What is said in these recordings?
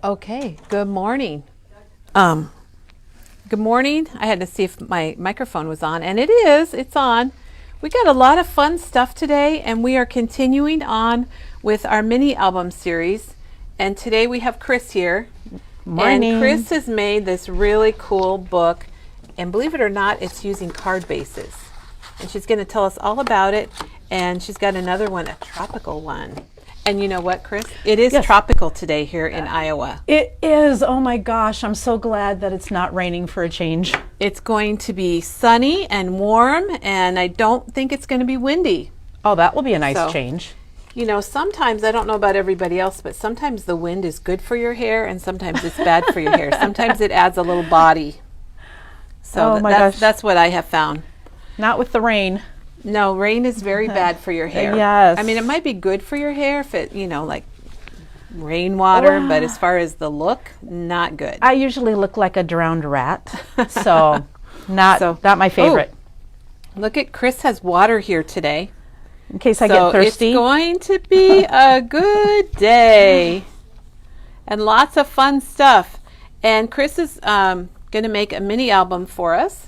Okay, good morning. Good morning. I had to see if my microphone was on, and it's on. We got a lot of fun stuff today, and we are continuing on with our mini album series. And today we have Chris here. Morning. And Chris has made this really cool book, and believe it or not, it's using card bases. And she's going to tell us all about it, and she's got another one, a tropical one. And you know what, Chris? It is tropical today here in Iowa. It is. Oh my gosh, I'm so glad that it's not raining for a change. It's going to be sunny and warm, and I don't think it's going to be windy. Oh, that will be a nice change. You know, sometimes, I don't know about everybody else, but sometimes the wind is good for your hair and sometimes it's bad for your hair. Sometimes it adds a little body. So that's what I have found. Not with the rain. No, rain is very bad for your hair. Yes. I mean, it might be good for your hair if it, like rainwater, but as far as the look, not good. I usually look like a drowned rat, so not my favorite. Oh, look at Chris has water here today. In case I get thirsty. It's going to be a good day and lots of fun stuff. And Chris is going to make a mini album for us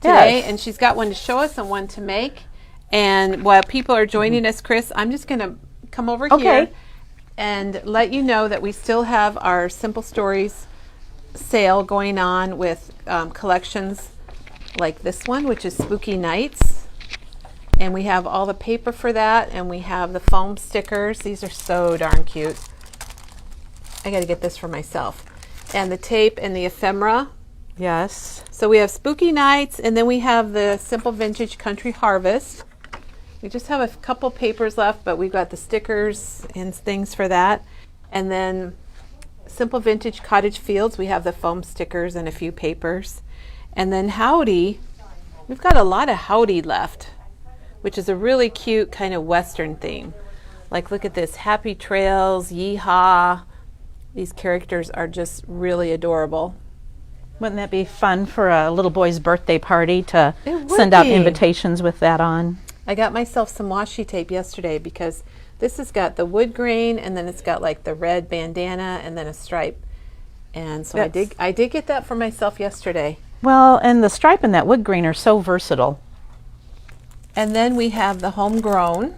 today, and she's got one to show us and one to make. And while people are joining us, Chris, I'm just going to come over here and let you know that we still have our Simple Stories sale going on with collections like this one, which is Spooky Nights. And we have all the paper for that, and we have the foam stickers. These are so darn cute. I got to get this for myself. And the tape and the ephemera. Yes. So we have Spooky Nights, and then we have the Simple Vintage Country Harvest. We just have a couple papers left, but we've got the stickers and things for that. And then Simple Vintage Cottage Fields, we have the foam stickers and a few papers. And then Howdy, we've got a lot of Howdy left, which is a really cute kind of Western theme. Like, look at this, Happy Trails, Yeehaw. These characters are just really adorable. Wouldn't that be fun for a little boy's birthday party to send out invitations with that on? I got myself some washi tape yesterday because this has got the wood grain, and then it's got like the red bandana and then a stripe. And so I did get that for myself yesterday. Well, and the stripe and that wood grain are so versatile. And then we have the Homegrown.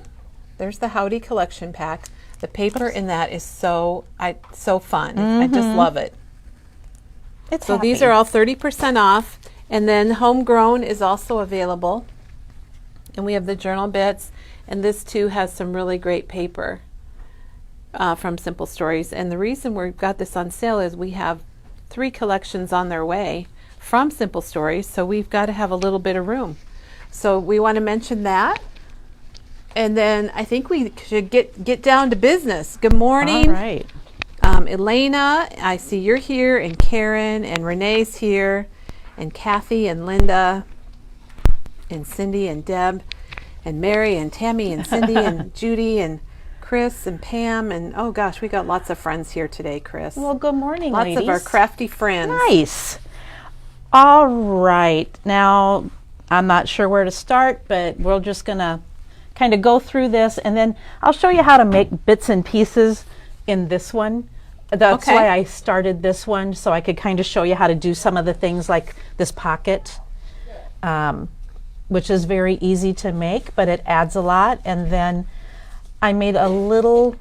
There's the Howdy collection pack. The paper in that is so fun. I just love it. So these are all 30% off. And then Homegrown is also available. And we have the journal bits. And this too has some really great paper from Simple Stories. And the reason we've got this on sale is we have 3 collections on their way from Simple Stories. So we've got to have a little bit of room. So we want to mention that. And then I think we should get down to business. Good morning. All right. Elena, I see you're here, and Karen, and Renee's here, and Kathy, and Linda, and Cindy, and Deb, and Mary, and Tammy, and Cindy, and Judy, and Chris, and Pam, and oh gosh, we got lots of friends here today, Chris. Well, good morning, lots ladies. of our crafty friends. Nice. All right. Now, I'm not sure where to start, but we're just going to kind of go through this, and then I'll show you how to make bits and pieces in this one. That's why I started this one, so I could kind of show you how to do some of the things like this pocket, which is very easy to make, but it adds a lot. And then I made a little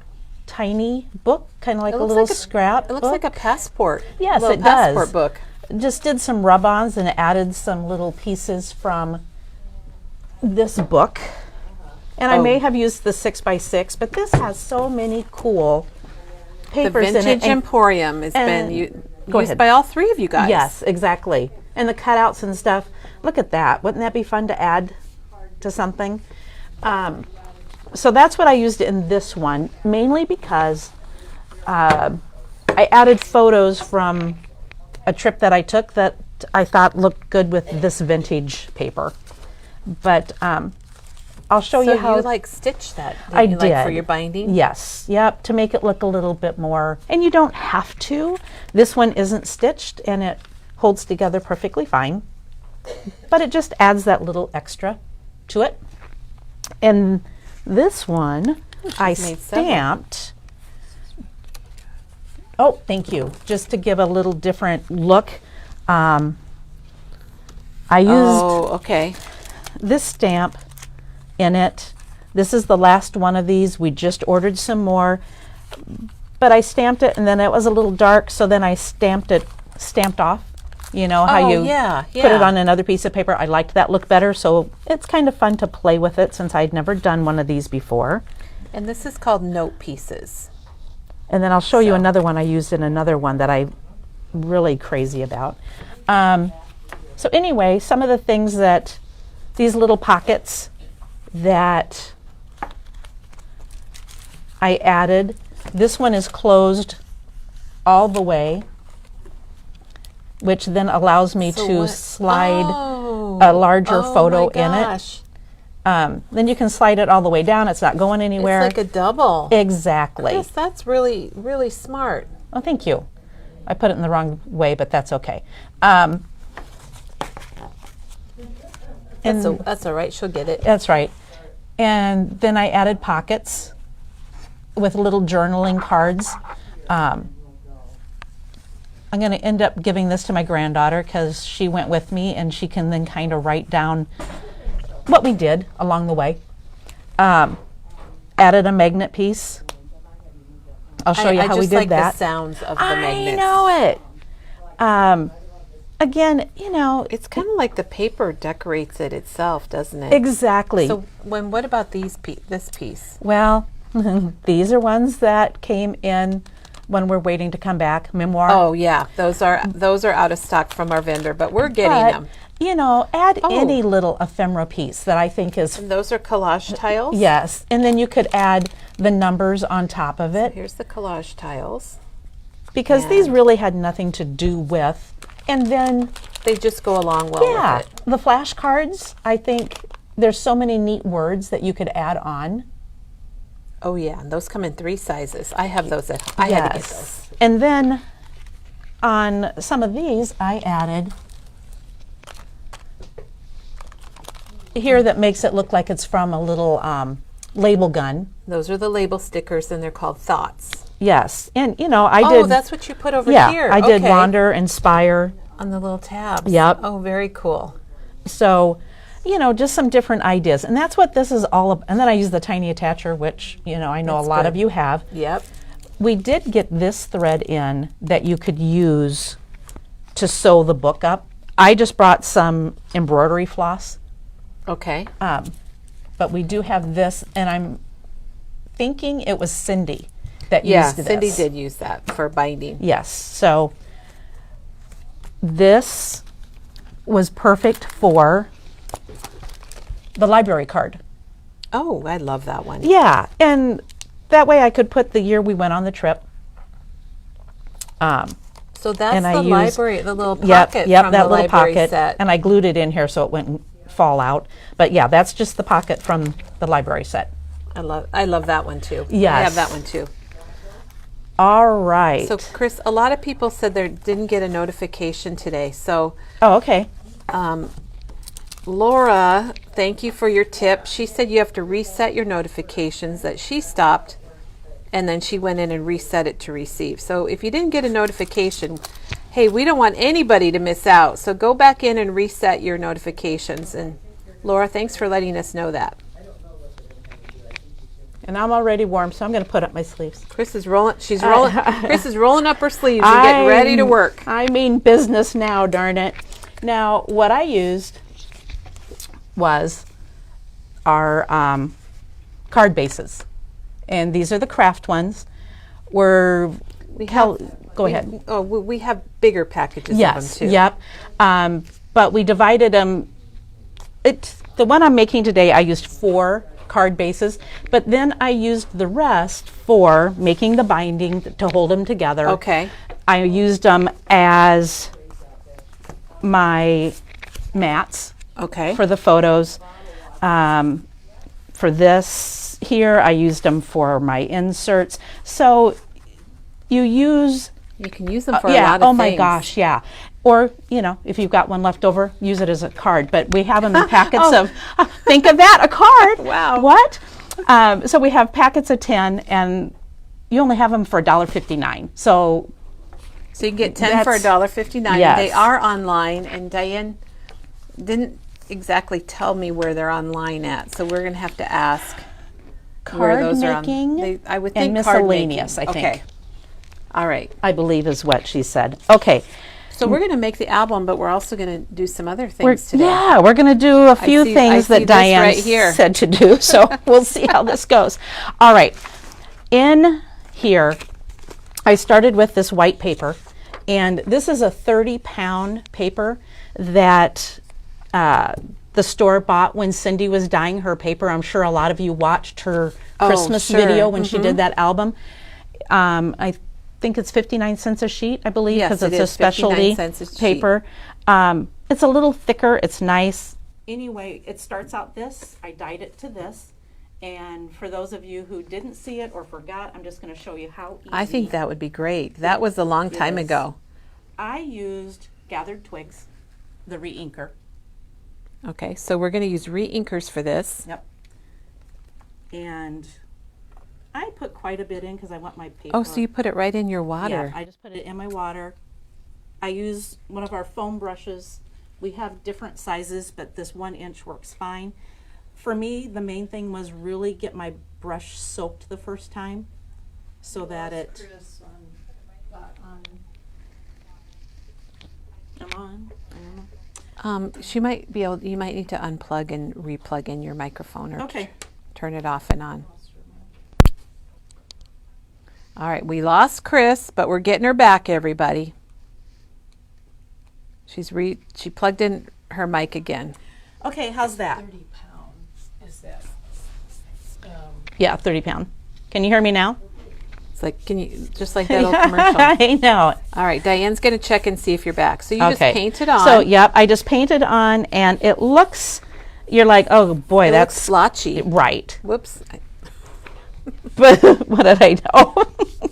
tiny book, kind of like a little scrap book. It looks like a passport. Yes, it does. Passport book. Just did some rub-ons and added some little pieces from this book. And I may have used the 6x6, but this has so many cool papers in it. The Vintage Emporium has been used by all 3 of you guys. Yes, exactly. And the cutouts and stuff. Look at that. Wouldn't that be fun to add to something? So that's what I used in this one, mainly because I added photos from a trip that I took that I thought looked good with this vintage paper. But I'll show you how. So you like stitch that? I did. Like for your binding? Yes. Yep. To make it look a little bit more. And you don't have to. This one isn't stitched, and it holds together perfectly fine. But it just adds that little extra to it. And this one I stamped Oh, thank you. Just to give a little different look, I used okay. this stamp in it. This is the last one of these. We just ordered some more, but I stamped it and then it was a little dark, so then I stamped off. You know how you put it on another piece of paper. I liked that look better, so it's kind of fun to play with it since I'd never done one of these before. And this is called Note Pieces. And then I'll show you another one I used in another one that I'm really crazy about. So anyway, some of the things that, these little pockets that I added. This one is closed all the way, which then allows me to slide a larger photo in it. Then you can slide it all the way down. It's not going anywhere. It's like a double. Exactly. Yes, that's really, really smart. Oh, thank you. I put it in the wrong way, but that's okay. That's all right. She'll get it. That's right. And then I added pockets with little journaling cards. I'm going to end up giving this to my granddaughter because she went with me and she can then kind of write down what we did along the way. Added a magnet piece. I'll show you how we did that. I just like the sounds of the magnets. I know it. Again, you know, it's kind of like the paper decorates it itself, doesn't it? Exactly. So what about this piece? Well, these are ones that came in when we're waiting to come back. Memoir. Oh yeah, those are out of stock from our vendor, but we're getting them. You know, add any little ephemera piece that I think is. And those are collage tiles? Yes, and then you could add the numbers on top of it. So here's the collage tiles. Because these really had nothing to do with, and then they just go along well with it. The flashcards, I think there's so many neat words that you could add on. Oh yeah, and those come in 3 sizes. I have those at I had to get those. And then on some of these I added here that makes it look like it's from a little label gun. Those are the label stickers and they're called thoughts. Yes, and you know, I did. Oh, that's what you put over here. I did wander, inspire. On the little tabs. Yep. Oh, very cool. So, you know, just some different ideas. And that's what this is all about. And then I use the tiny attacher, which, you know, I know a lot of you have. Yep. We did get this thread in that you could use to sew the book up. I just brought some embroidery floss. Okay. But we do have this, and I'm thinking it was Cindy that used this. Cindy did use that for binding. Yes. So this was perfect for the library card. Oh, I love that one. Yeah, and that way I could put the year we went on the trip. So that's the library, the little pocket from that the little library pocket, set. and I glued it in here so it wouldn't fall out. But yeah, that's just the pocket from the library set. I love that one too. Yes. I have that one too. All right. So Chris, a lot of people said they didn't get a notification today. So okay. Laura, thank you for your tip. She said you have to reset your notifications, that she stopped and then she went in and reset it to receive. So if you didn't get a notification, hey, we don't want anybody to miss out. So go back in and reset your notifications. And Laura, thanks for letting us know that. And I'm already warm, so I'm going to put up my sleeves. Chris is rolling. Chris is rolling up her sleeves and getting ready to work. I mean business now, darn it. Now, what I used was our card bases, and these are the craft ones. Go ahead. Oh, we have bigger packages Yes. of them too. Yep. But we divided them. The one I'm making today, I used 4 card bases, but then I used the rest for making the binding to hold them together. Okay. I used them as my mats. Okay. For the photos. For this here, I used them for my inserts. So you can use them for a lot of things. Oh my gosh, yeah. Or, you know, if you've got one left over, use it as a card. But we have them in packets of, think of that, a card. Wow. What? So we have packets of 10, and you only have them for $1.59. So you can get 10 for $1.59. Yes. They are online, and Diane didn't exactly tell me where they're online at, so we're going to have to ask where card those making are on. I would think and card miscellaneous, making. I think. Okay. All right. I believe is what she said. Okay. So we're going to make the album, but we're also going to do some other things today. Yeah, we're going to do a few I things see that this Diane right here. said to do. So we'll see how this goes. All right. In here, I started with this white paper, and this is a 30-pound paper that the store bought when Cindy was dyeing her paper. I'm sure a lot of you watched her Christmas sure. video when she did that album. I think it's 59 cents a sheet, I believe, Yes, because it it's a is 59 specialty cents a sheet. paper. It's a little thicker. It's nice. Anyway, it starts out this. I dyed it to this. And for those of you who didn't see it or forgot, I'm just going to show you how easy. I think that would be great. That was a long time Yes. ago. I used Gathered Twigs, the re-inker. Okay, so we're going to use re-inkers for this. Yep. And I put quite a bit in because I want my paper. Oh, so you put it right in your water. Yeah, I just put it in my water. I use one of our foam brushes. We have different sizes, but this 1 inch works fine. For me, the main thing was really get my brush soaked the first time so that it... Come on. She might be able. You might need to unplug and replug in your microphone, or Okay. turn it off and on. All right, we lost Chris, but we're getting her back, everybody. She plugged in her mic again. Okay, how's that? 30 pounds is that? Yeah, 30 pound. Can you hear me now? It's like, can you just like that old commercial? I know. All right, Diane's going to check and see if you're back. So you just Okay. painted on. So, yep, I just painted on, and it looks, you're like, oh boy, it that's looks splotchy. right. Whoops. But what did I know? I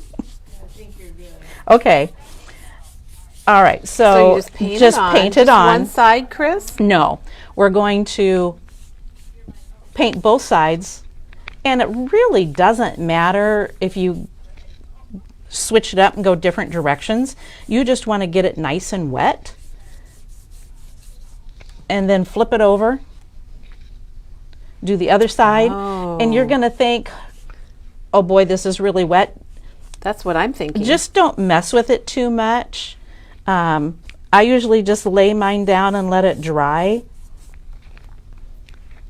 think you're good. Okay. All right, So you so just painted on. Just one side, Chris? No, we're going to paint both sides, and it really doesn't matter if you switch it up and go different directions. You just want to get it nice and wet, and then flip it over, do the other side, and you're going to think, oh boy, this is really wet. That's what I'm thinking. Just don't mess with it too much. I usually just lay mine down and let it dry.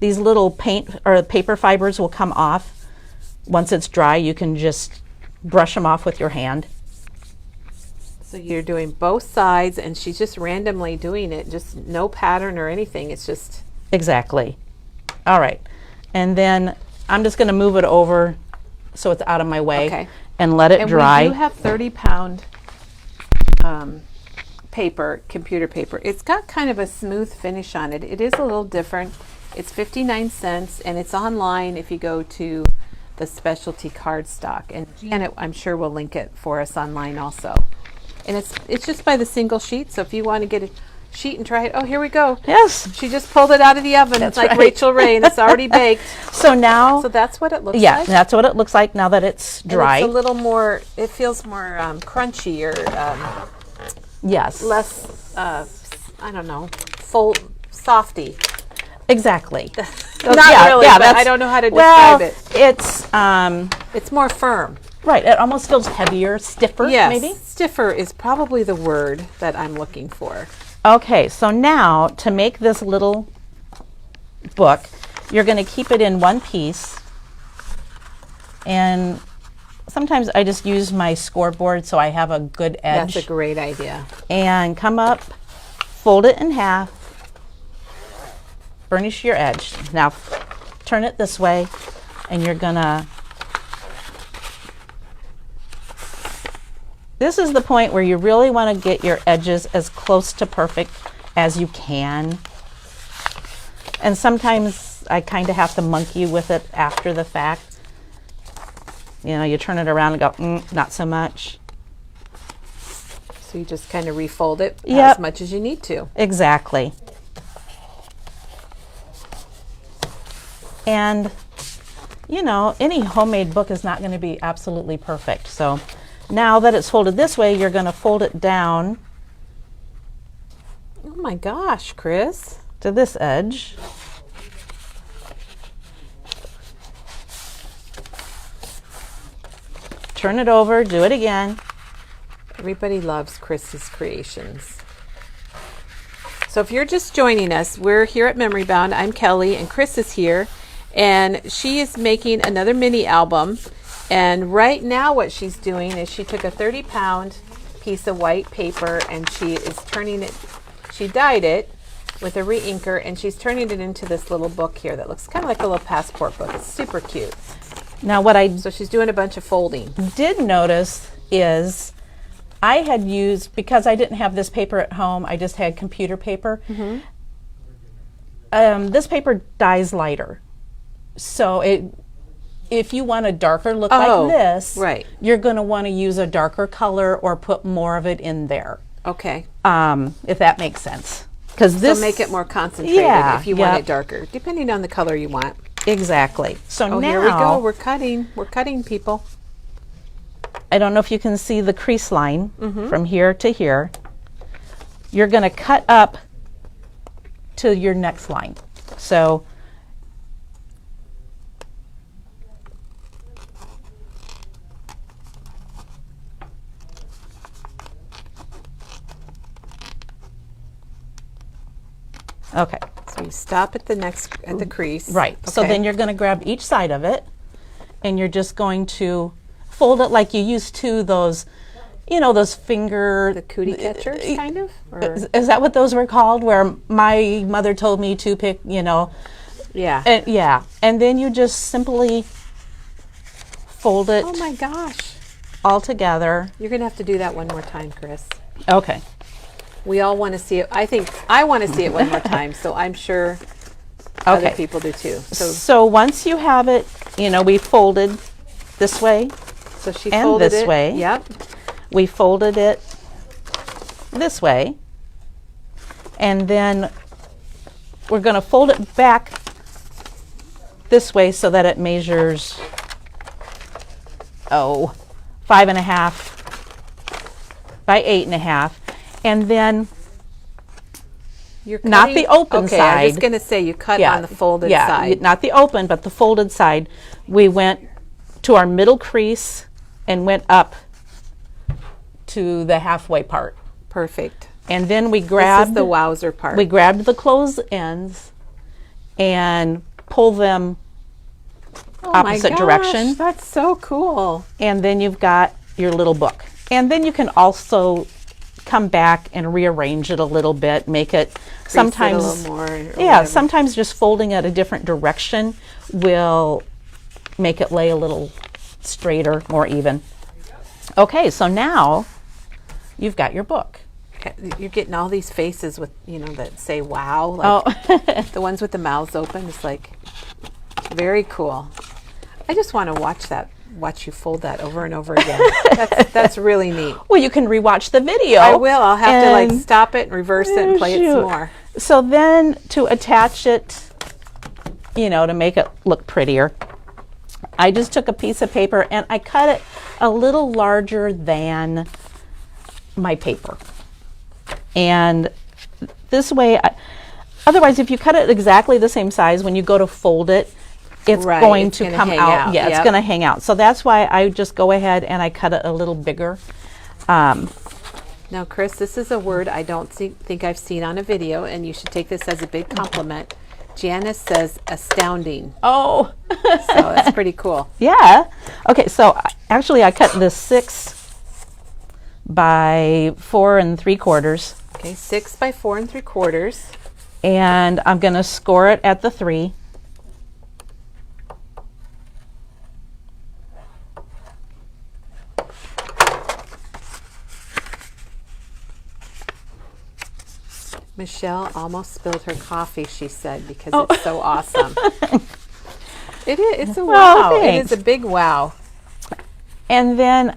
These little paint or paper fibers will come off. Once it's dry, you can just brush them off with your hand. So you're doing both sides, and she's just randomly doing it, just no pattern or anything. It's just... Exactly. All right. And then I'm just going to move it over so it's out of my way Okay. and let it And dry. we do have 30-pound paper, computer paper. It's got kind of a smooth finish on it. It is a little different. It's 59 cents, and it's online if you go to the specialty cardstock. And Janet, I'm sure, will link it for us online also. And it's just by the single sheet, so if you want to get a sheet and try it. Oh, here we go. Yes. She just pulled it out of the oven. That's It's like right. Rachel Ray, and it's already baked. So now, So that's what it looks yeah, like. that's what it looks like now that it's And dry. it's a little more, it feels more crunchy or Yes. less, I don't know, full, softy. Exactly. Not really, but that's- I don't know how to well, describe it. It's It's more firm. right. It almost feels heavier, stiffer, Yes, maybe. stiffer is probably the word that I'm looking for. Okay, so now to make this little book, you're going to keep it in one piece. And sometimes I just use my scoreboard so I have a good edge. That's a great idea. And come up, fold it in half, burnish your edge. Now turn it this way, and you're gonna, this is the point where you really want to get your edges as close to perfect as you can. And sometimes I kind of have to monkey with it after the fact. You know, you turn it around and go, not so much. So you just kind of refold it Yep. as much as you need to. Exactly. And you know, any homemade book is not going to be absolutely perfect. So now that it's folded this way, you're going to fold it down Oh my gosh, Chris. to this edge. Turn it over, do it again. Everybody loves Chris's creations. So if you're just joining us, we're here at Memory Bound. I'm Kelly and Chris is here, and she is making another mini album. And right now what she's doing is she took a 30-pound piece of white paper and she is turning it, she dyed it with a re-inker, and she's turning it into this little book here that looks kind of like a little passport book. It's super cute. Now what I So she's doing a bunch of folding. did notice is I had used, because I didn't have this paper at home, I just had computer paper. This paper dyes lighter. So if you want a darker look Oh, like this, right. you're going to want to use a darker color or put more of it in there, Okay. if that makes sense. Because this So make it more concentrated Yeah, if you want yep. it darker, depending on the color you want. exactly. So Oh, now here we go. We're cutting. We're cutting, people. I don't know if you can see the crease line from here to here. You're going to cut up to your next line. So okay, So you stop at the crease. right. So Okay. then you're going to grab each side of it and you're just going to fold it like you used to those, you know, those finger the cootie catchers, kind of. Or, is that what those were called? Where my mother told me to pick, you know, yeah. and yeah, and then you just simply fold it Oh my gosh! all together. You're gonna have to do that one more time, Chris. Okay. We all want to see it. I think I want to see it one more time. So I'm sure other Okay. people do too. So once you have it, you know, we folded this way, So she and folded this it. way. Yep. we folded it this way, and then we're going to fold it back this way so that it measures 5.5 by 8.5, and then You're Not cutting- the open okay, I was side. going to say you cut on the folded side. not the open, but the folded side. We went to our middle crease and went up to the halfway part, Perfect. and then we This grabbed is the wowzer part. we grabbed the closed ends and pull them Oh my opposite gosh, direction, That's so cool. and then you've got your little book. And then you can also come back and rearrange it a little bit, make it sometimes a little more. or yeah, whatever. sometimes just folding it a different direction will make it lay a little straighter, more even. Okay, so now you've got your book. Okay, you're getting all these faces with, that say wow. Like the ones with the mouths open. It's like very cool. I just want to watch you fold that over and over again. That's really neat. Well, you can rewatch the video. I will. I'll have to and- stop it and reverse it and play it some Shoot. more. So then to attach it, to make it look prettier, I just took a piece of paper and I cut it a little larger than my paper. And this way, otherwise if you cut it exactly the same size, when you go to fold it, it's Right, going it's to gonna come hang out. out, Yeah, it's yep. going to hang out. So that's why I just go ahead and I cut it a little bigger. Now, Chris, this is a word I don't think I've seen on a video, and you should take this as a big compliment. Janice says astounding. Oh, So that's pretty cool. yeah. Okay, so actually I cut this 6 by 4 3/4, Okay, 6 by 4 3/4. and I'm going to score it at the 3. Michelle almost spilled her coffee, she said, because it's so awesome. It is. It's a Oh, wow. It thanks. is a big wow. And then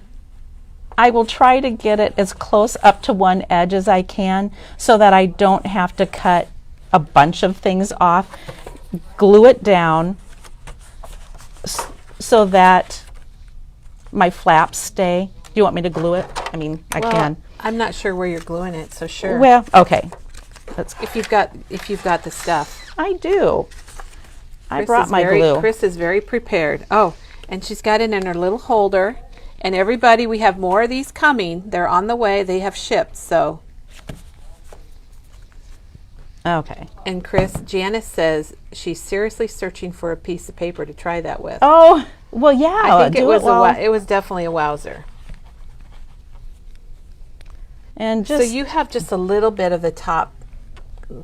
I will try to get it as close up to one edge as I can so that I don't have to cut a bunch of things off. Glue it down so that my flaps stay. Do you want me to glue it? I mean, I Well, can. I'm not sure where you're gluing it, so sure. Well, okay. That's, if you've got the stuff. I do. I Chris brought is my very, glue. Chris is very prepared. Oh, and she's got it in her little holder. And everybody, we have more of these coming. They're on the way. They have shipped. So, Okay. and Chris, Janice says she's seriously searching for a piece of paper to try that with. Oh, well, yeah. I think do while- it was definitely a wowzer. And So just you have just a little bit of the top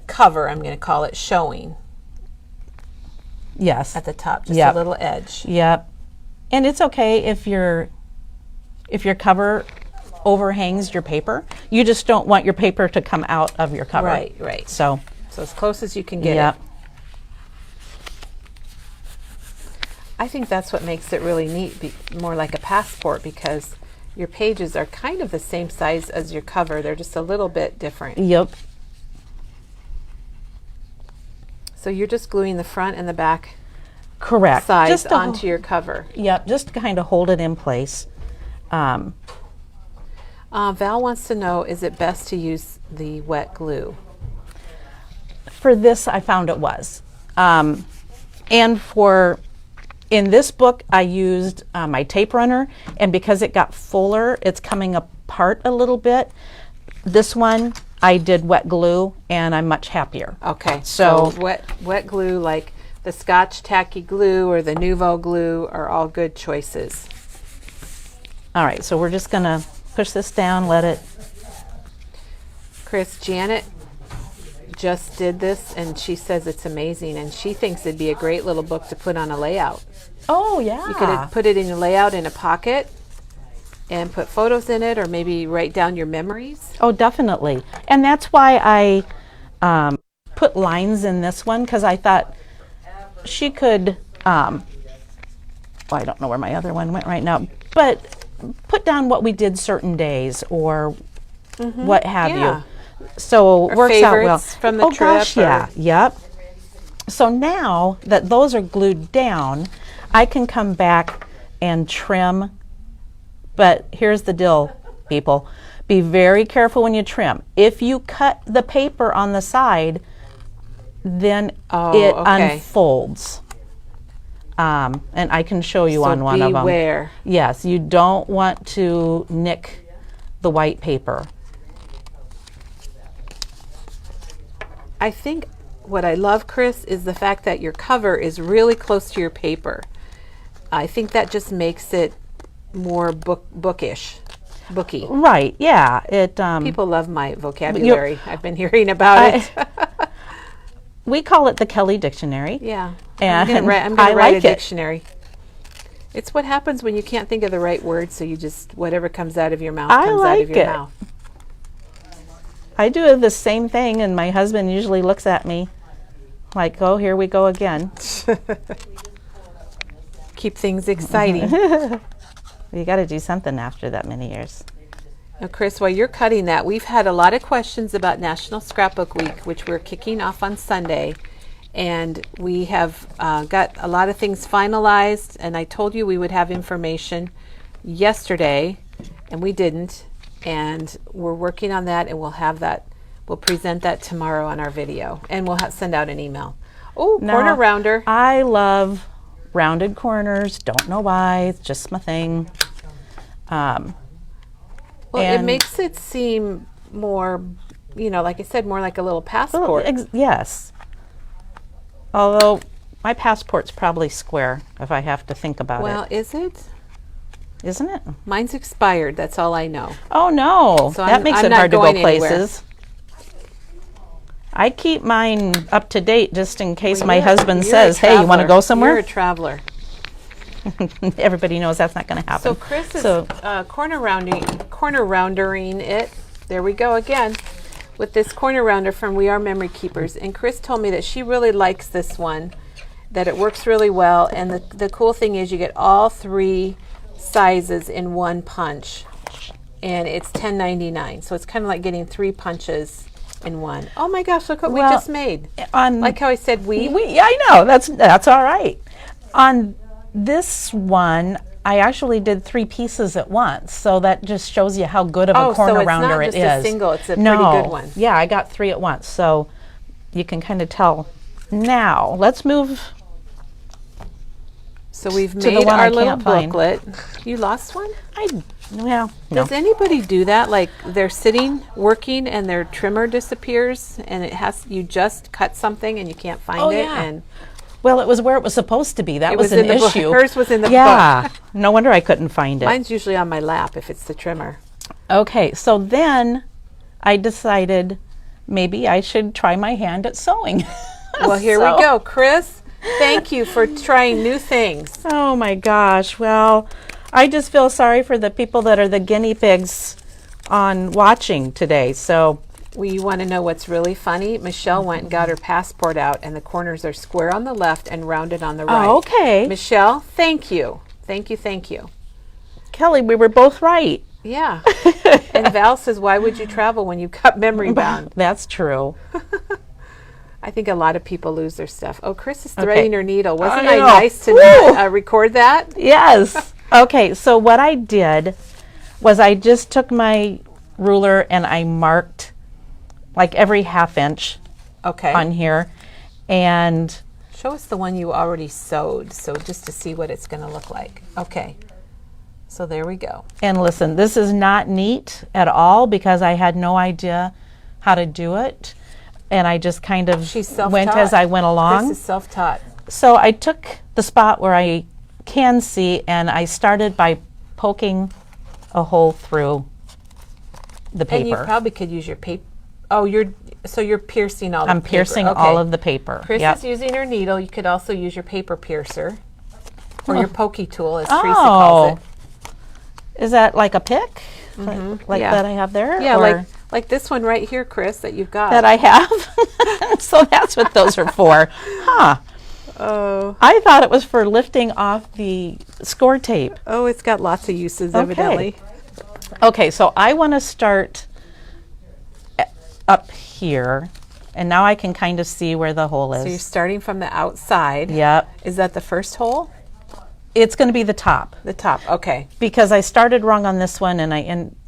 cover, I'm going to call it, showing yes. at the top, just Yep. a little edge. Yep. And it's okay if your cover overhangs your paper. You just don't want your paper to come out of your cover. Right, right. So, So as close as you can get yep. it. I think that's what makes it really neat, more like a passport, because your pages are kind of the same size as your cover. They're just a little bit different. Yep. So you're just gluing the front and the back Correct. sides Just to onto your cover. Yep, just to kind of hold it in place. Val wants to know, is it best to use the wet glue? For this, I found it was. And in this book, I used my tape runner, and because it got fuller, it's coming apart a little bit. This one, I did wet glue, and I'm much happier. Okay, So- so wet glue, like the Scotch Tacky Glue or the Nuvo glue, are all good choices. All right, so we're just going to push this down, let it. Chris, Janet just did this, and she says it's amazing, and she thinks it'd be a great little book to put on a layout. Oh, yeah. You could put it in a layout in a pocket and put photos in it, or maybe write down your memories. Oh, definitely. And that's why I put lines in this one, because I thought she could, well, I don't know where my other one went right now, but put down what we did certain days or what have Yeah. you. So it Or works out well. favorites from the oh, gosh, trip, or- yeah, yep. So now that those are glued down, I can come back and trim. But here's the deal, people. Be very careful when you trim. If you cut the paper on the side, then Oh, it okay. unfolds. And I can show you So on one of them. beware. Yes, you don't want to nick the white paper. I think what I love, Chris, is the fact that your cover is really close to your paper. I think that just makes it more bookish. Right, yeah. It People love my vocabulary. I've been hearing about it. we call it the Kelly Dictionary. Yeah. And I'm I going to write like a it. dictionary. It's what happens when you can't think of the right word, so you just, whatever comes out of your mouth I comes out of like your it. mouth. I do the same thing, and my husband usually looks at me like, oh, here we go again. Keep things exciting. You got to do something after that many years. Now, Chris, while you're cutting that, we've had a lot of questions about National Scrapbook Week, which we're kicking off on Sunday. And we have got a lot of things finalized. And I told you we would have information yesterday, and we didn't. And we're working on that, and we'll have that. We'll present that tomorrow on our video, and we'll send out an email. Oh, corner Now, rounder. I love rounded corners. Don't know why. It's just my thing. Well, it and- makes it seem more, like I said, more like a little passport. Yes. Although my passport's probably square if I have to think about Well, it. is it? Isn't it? Mine's expired. That's all I know. Oh, no. So that makes I'm it not hard to go going anywhere. places. I keep mine up to date just in case Well, my you're- husband you're a says, hey, you want to traveler. go somewhere? You're a traveler. Everybody knows that's not going to happen. So Chris is So- corner roundering it. There we go again with this corner rounder from We Are Memory Keepers. And Chris told me that she really likes this one, that it works really well. And the cool thing is you get all three sizes in one punch. And it's $10.99. So it's kind of like getting 3 punches in one. Oh my gosh, look what we Well, just made. on Like how I said yeah, I know. That's all right. On this one, I actually did 3 pieces at once, so that just shows you how good of a corner so it's rounder not it just is. a single, it's a No. pretty good one. Yeah, I got 3 at once, so you can kind of tell. Now, let's move. So we've the made one I our little can't find. booklet. You lost one? No. Does anybody do that? Like they're sitting working and their trimmer disappears and you just cut something and you can't find Oh, it. yeah. And Well, it was where it was supposed to be. That it was was in an the book. issue. Hers was in the Yeah. book. No wonder I couldn't find it. Mine's usually on my lap if it's the trimmer. Okay, so then I decided maybe I should try my hand at sewing. Well, here So- we go. Chris, thank you for trying new things. Oh my gosh. Well, I just feel sorry for the people that are the guinea pigs on watching today. So, Well, you want to know what's really funny? Michelle went and got her passport out, and the corners are square on the left and rounded on the right. oh, okay. Michelle, thank you. Thank you, thank you. Kelly, we were both right. Yeah. And Val says, why would you travel when you've got memory bound? That's true. I think a lot of people lose their stuff. Oh, Chris is threading her needle. Wasn't I I know. nice to Woo! not, record that? Yes. Okay, so what I did was I just took my ruler and I marked like every ½ inch Okay. on here. And Show us the one you already sewed, so just to see what it's going to look like. Okay. So there we go. And listen, this is not neat at all because I had no idea how to do it. And I just kind of She's self-taught. went as I went along. Chris is self-taught. So I took the spot where I can see and I started by poking a hole through the And you paper. probably could use your paper. Oh, you're piercing all the I'm paper. piercing Okay. all of the paper. Chris Yep. is using her needle. You could also use your paper piercer or your pokey tool, as Oh. Teresa calls it. Is that like a pick? Like yeah. that I have there? Yeah, Or like this one right here, Chris, that you've got. that I have? So that's what those are for. Huh. Oh. I thought it was for lifting off the score tape. Oh, it's got lots of uses, Okay. evidently. Okay, so I want to start up here, and now I can kind of see where the hole So you're is. starting from the outside. Yep. Is that the first hole? It's going to be the top The top. Okay. because I started wrong on this one and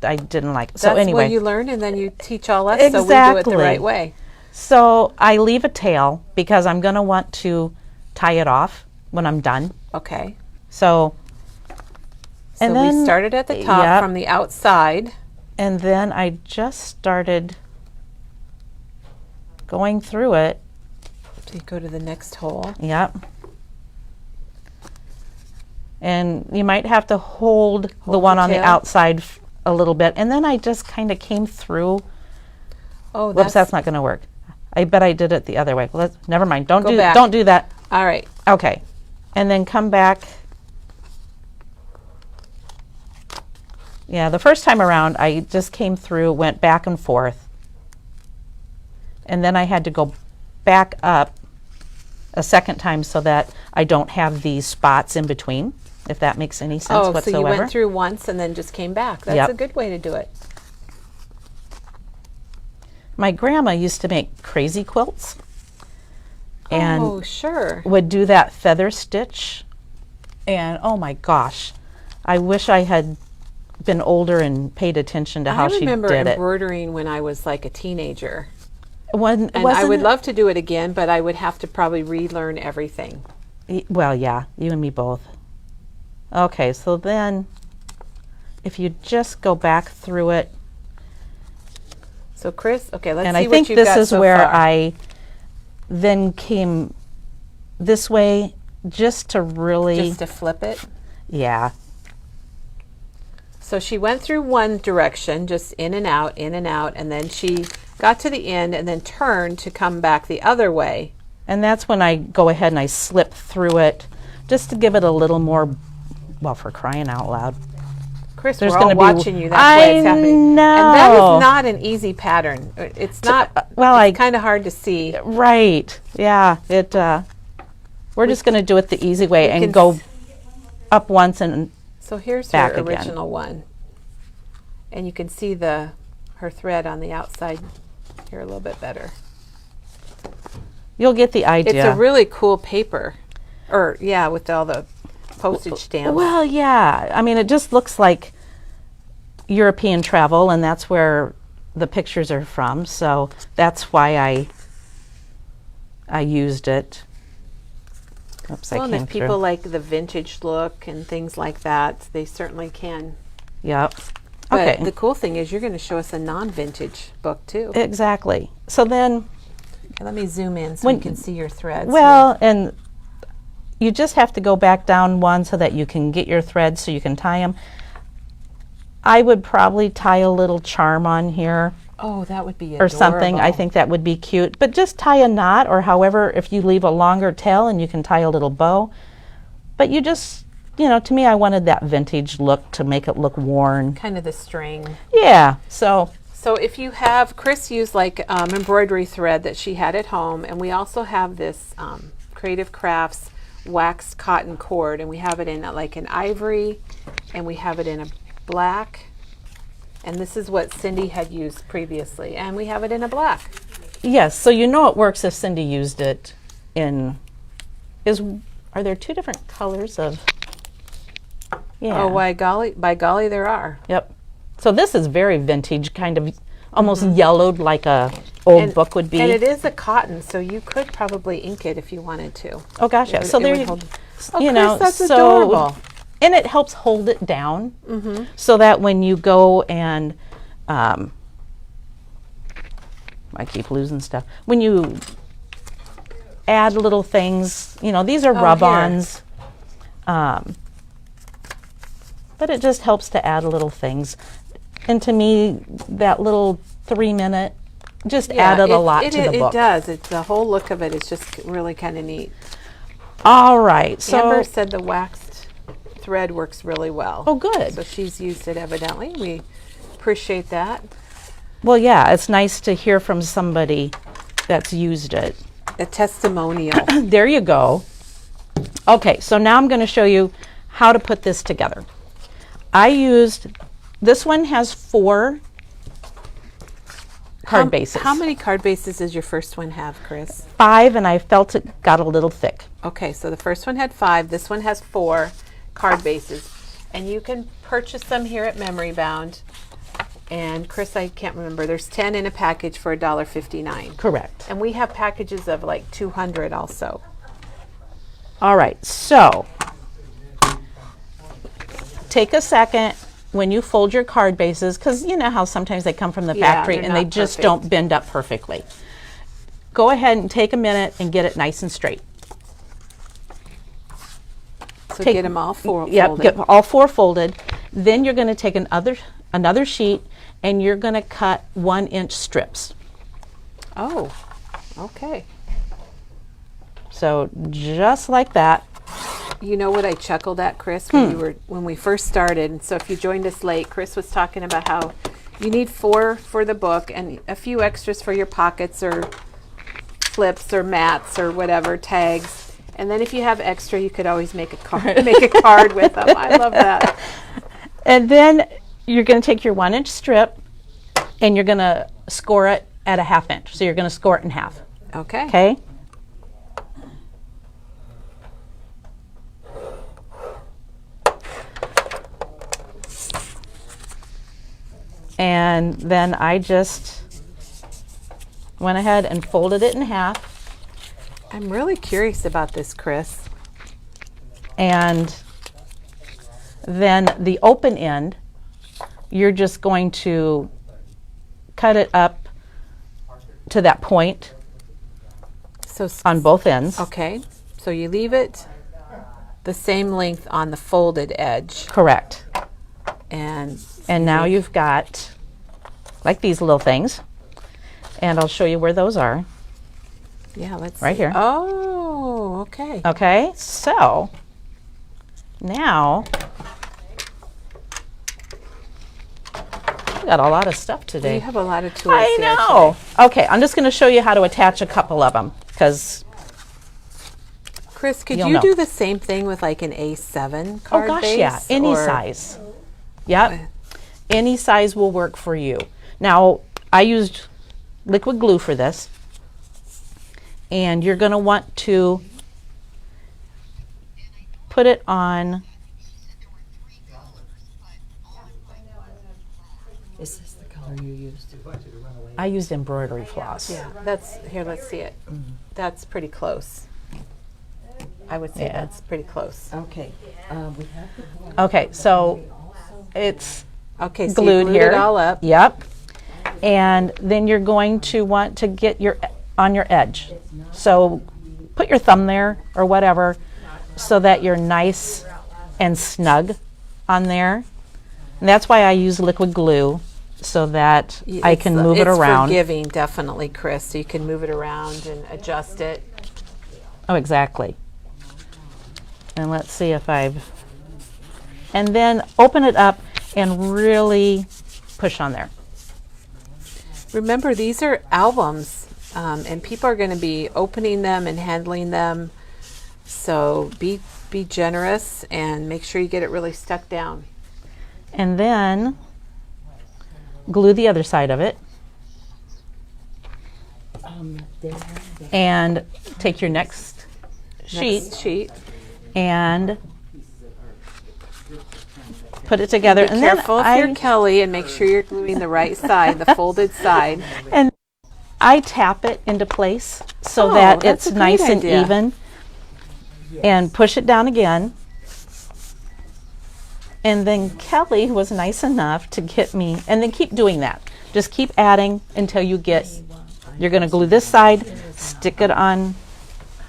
I didn't like it. So That's anyway, what you learn, and then you teach all us, so we do it Exactly. the right way. so I leave a tail because I'm going to want to tie it off when I'm done. Okay. So So And we then- started at the top Yep. from the outside. and then I just started going through it. So you go to the next hole. Yep. And you might have to hold the Hold one the on the tail. outside a little bit. And then I just kind of came through. Oh, Whoops, that's not going to work. I bet I did it the other way. Never mind. Go back. Don't do that. all right. Okay. And then come back. Yeah, the first time around, I just came through, went back and forth. And then I had to go back up a second time so that I don't have these spots in between, if that makes any sense Oh, so whatsoever. you went through once and then just came back. That's Yep. a good way to do it. My grandma used to make crazy quilts and oh, sure. would do that feather stitch. And oh my gosh, I wish I had been older and paid attention to how I she remember did it. embroidering when I was like a teenager. And And I would love to do it again, but I would have to probably relearn everything. Well, yeah, you and me both. Okay, so then if you just go back through it, So Chris, okay, let's and see I think what you've this got is so where far. I then came this way just to really, Just to flip it. yeah. So she went through one direction, just in and out, and then she got to the end and then turned to come back the other way. And that's when I go ahead and I slip through it just to give it a little more, well, for crying out loud. Chris, There's we're all gonna be- watching you. That's why it's I happening. And that know. is not an easy pattern. It's not. well, it's kind of hard to see. Right, yeah. We're just going to do it the easy way can and go up once and So here's Back her again. original one, and you can see her thread on the outside here a little bit better. you'll get the idea. It's a really cool paper, or yeah, with all the postage stamps. Well, yeah. I mean, it just looks like European travel, and that's where the pictures are from. So that's why I used it. Oops, Well, I and came if people through. like the vintage look and things like that, they certainly can. Yep. But Okay. the cool thing is you're going to show us a non-vintage book too. Exactly. So then, Okay, let me zoom in so When- we can see your threads. well, and you just have to go back down one so that you can get your threads so you can tie them. I would probably tie a little charm on here Oh, that would be or something. I adorable. think that would be cute. But just tie a knot, or however, if you leave a longer tail and you can tie a little bow. But you just, to me, I wanted that vintage look to make it look worn. Kind of the string. Yeah. So, So if you have, Chris used like embroidery thread that she had at home, and we also have this Creative Crafts waxed cotton cord, and we have it in like an ivory, and we have it in a black, and this is what Cindy had used previously, and we have it in a black. yes. So it works if Cindy used it in. Are there two different colors of? Yeah. Oh, by golly, there are. Yep. So this is very vintage, kind of almost yellowed like a old book would be. And it is a cotton, so you could probably ink it if you wanted to. Oh gosh, yeah. It So would- it there would you, hold- you Oh, know, Chris, that's so adorable. and it helps hold it down, so that when you go and I keep losing stuff. When you add little things, these are Oh, rub-ons, but it just helps to add little things. And to me, that little 3-minute just added a lot to the book. It does. It's the whole look of it is just really kind of neat. All right, so Amber said the waxed thread works really well. oh, good. So she's used it evidently. We appreciate that. Well, yeah, it's nice to hear from somebody that's used it. A testimonial. There you go. Okay, so now I'm going to show you how to put this together. This one has 4 card bases. How many card bases does your first one have, Chris? 5, and I felt it got a little thick. Okay, so the first one had 5. This one has 4 card bases. And you can purchase them here at Memory Bound. And Chris, I can't remember. There's 10 in a package for $1.59. Correct. And we have packages of like 200 also. All right, so take a second when you fold your card bases, because you know how sometimes they come from the Yeah, factory they're and they not just perfect. don't bend up perfectly. Go ahead and take a minute and get it nice and straight. So Take- get them all folded. Yep, get all 4 folded. Then you're going to take another sheet and you're going to cut 1-inch strips. Oh, okay. So just like that. You know what I chuckled at, Chris, when we first started. And so if you joined us late, Chris was talking about how you need 4 for the book and a few extras for your pockets or flips or mats or whatever, tags. And then if you have extra, you could always make a card with them. I love that. And then you're going to take your 1-inch strip and you're going to score it at a 1/2 inch. So you're going to score it in half. Okay. Okay? And then I just went ahead and folded it in half. I'm really curious about this, Chris. And then the open end, you're just going to cut it up to that point So on both ends. okay. So you leave it the same length on the folded edge, Correct. and And now you've got like these little things. And I'll show you where those are. yeah, let's Right see. here. Oh, okay. Okay, so now we got a lot of stuff You today. have a lot of tools. I here know. Okay, I'm just going to show you how to attach a couple of them because, Chris, could You'll you know. do the same thing with like an A7 card oh gosh, base? yeah, any or- size. Yep, any size will work for you. Now, I used liquid glue for this, and you're going to want to put it on. Is this the color you used? I used embroidery floss. Yeah, that's here. Let's see it. That's pretty close. I would say Yeah. that's pretty close. Okay. We have the Okay, so it's Okay, so glued you glued here. it all up. Yep. And then you're going to want to get your on your edge. So put your thumb there or whatever so that you're nice and snug on there. And that's why I use liquid glue so that I can move it around. It's forgiving, definitely, Chris. So you can move it around and adjust it. Oh, exactly. And let's see if I've, and then open it up and really push on there. Remember, these are albums, and people are going to be opening them and handling them. So be generous and make sure you get it really stuck down. And then glue the other side of it and take your next sheet Next sheet. and put it together. Be And careful then if you're Kelly and make sure you're gluing the right side, the folded side. and I tap it into place so Oh, that that's it's a great nice and idea. even, and push it down again. And then Kelly was nice enough to get me, and then keep doing that. Just keep adding until you get, you're going to glue this side, stick it on,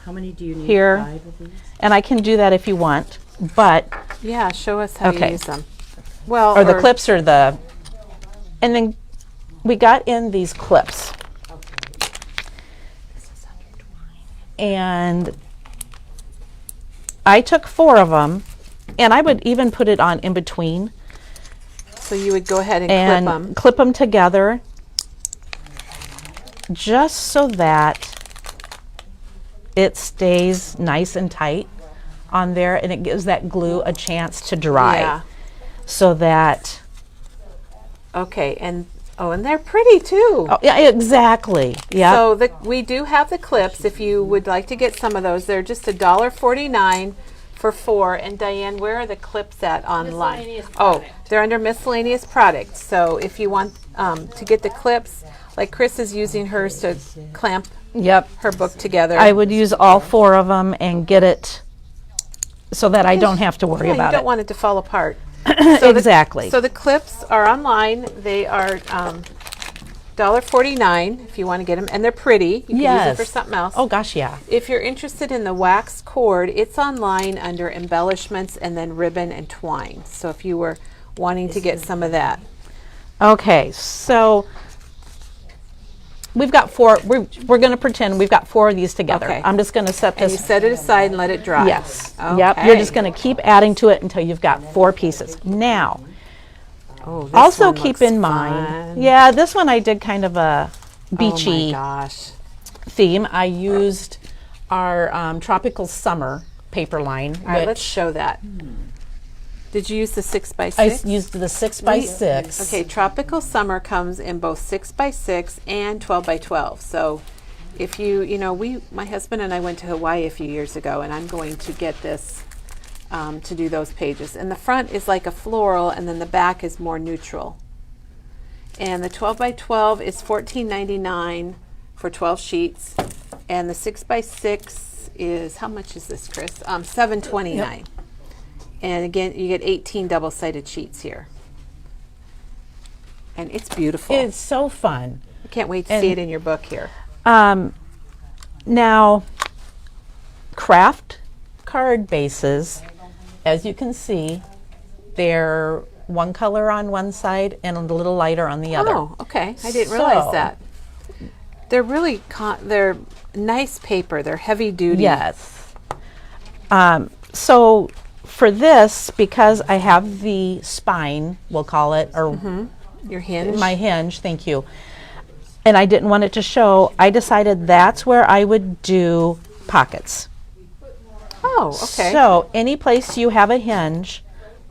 How many do you need? Here. 5 of these? and I can do that if you want, but, Yeah, show us how you Okay. use them. Well, or the clips or the, and then we got in these clips. And I took 4 of them, and I would even put it on in between So you would go ahead and and clip them. clip them together just so that it stays nice and tight on there, and it gives that glue a chance to dry. Yeah. So that, Okay, and they're pretty too. oh, yeah, exactly. Yeah. So we do have the clips. If you would like to get some of those, they're just $1.49 for 4. And Diane, where are the clips at online? Miscellaneous Oh, product. they're under miscellaneous products. So if you want to get the clips, like Chris is using hers to clamp Yep. her book together. I would use all 4 of them and get it so that I don't have to worry Yeah, about you don't it. want it to fall apart. Exactly. So the clips are online. They are $1.49 if you want to get them, and they're pretty. You can use them Yes. for something else. Oh gosh, yeah. If you're interested in the wax cord, it's online under embellishments and then ribbon and twine. So if you were wanting to get some of that. Okay, so we've got 4. We're going to pretend we've got 4 of these together. Okay. I'm just going to set And you this. set it aside and let it dry. Yes. Okay. Yep. You're just going to keep adding to it until you've got 4 pieces. Now, Oh, this also one keep looks in mind. fun. Yeah, this one I did kind of a Oh beachy my gosh. theme. I used our tropical summer paper line. All right, let's which show that. Did you use the 6x6? I used the 6x6. Okay, Tropical Summer comes in both 6x6 and 12x12. So if my husband and I went to Hawaii a few years ago, and I'm going to get this to do those pages. And the front is like a floral, and then the back is more neutral. And the 12x12 is $14.99 for 12 sheets, and the 6x6 is, how much is this, Chris? $7.29. And again, you get 18 double-sided sheets here. And it's beautiful. It's so fun. I can't wait to see it in your book here. Now, craft card bases, as you can see, they're one color on one side and a little lighter on the other. Oh, okay. I didn't realize So- that. They're really, they're nice paper. They're heavy duty. Yes. So for this, because I have the spine, we'll call it, or Your hinge. my hinge, thank you, and I didn't want it to show, I decided that's where I would do pockets. Oh, okay. So any place you have a hinge,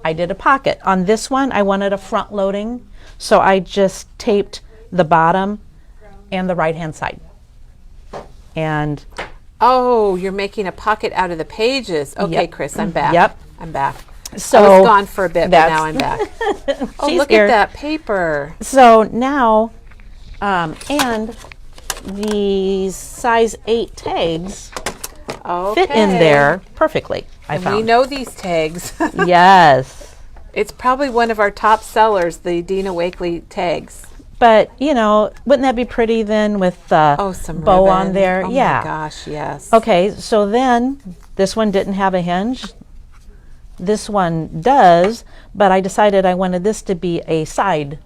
I did a pocket. On this one, I wanted a front loading, so I just taped the bottom and the right hand side. And Oh, you're making a pocket out of the pages. Okay, Yep. Chris, I'm back. Yep. I'm back. So I was gone for a bit, but that's- now I'm back. Oh, She's look here. at that paper. So now, and these size 8 tags Okay. fit in there perfectly, I And found. we know these tags. Yes. It's probably one of our top sellers, the Dina Wakley tags. But, wouldn't that be pretty then with the Oh, some bow on ribbon. there? Oh Yeah. my gosh, yes. Okay, so then this one didn't have a hinge. This one does, but I decided I wanted this to be a side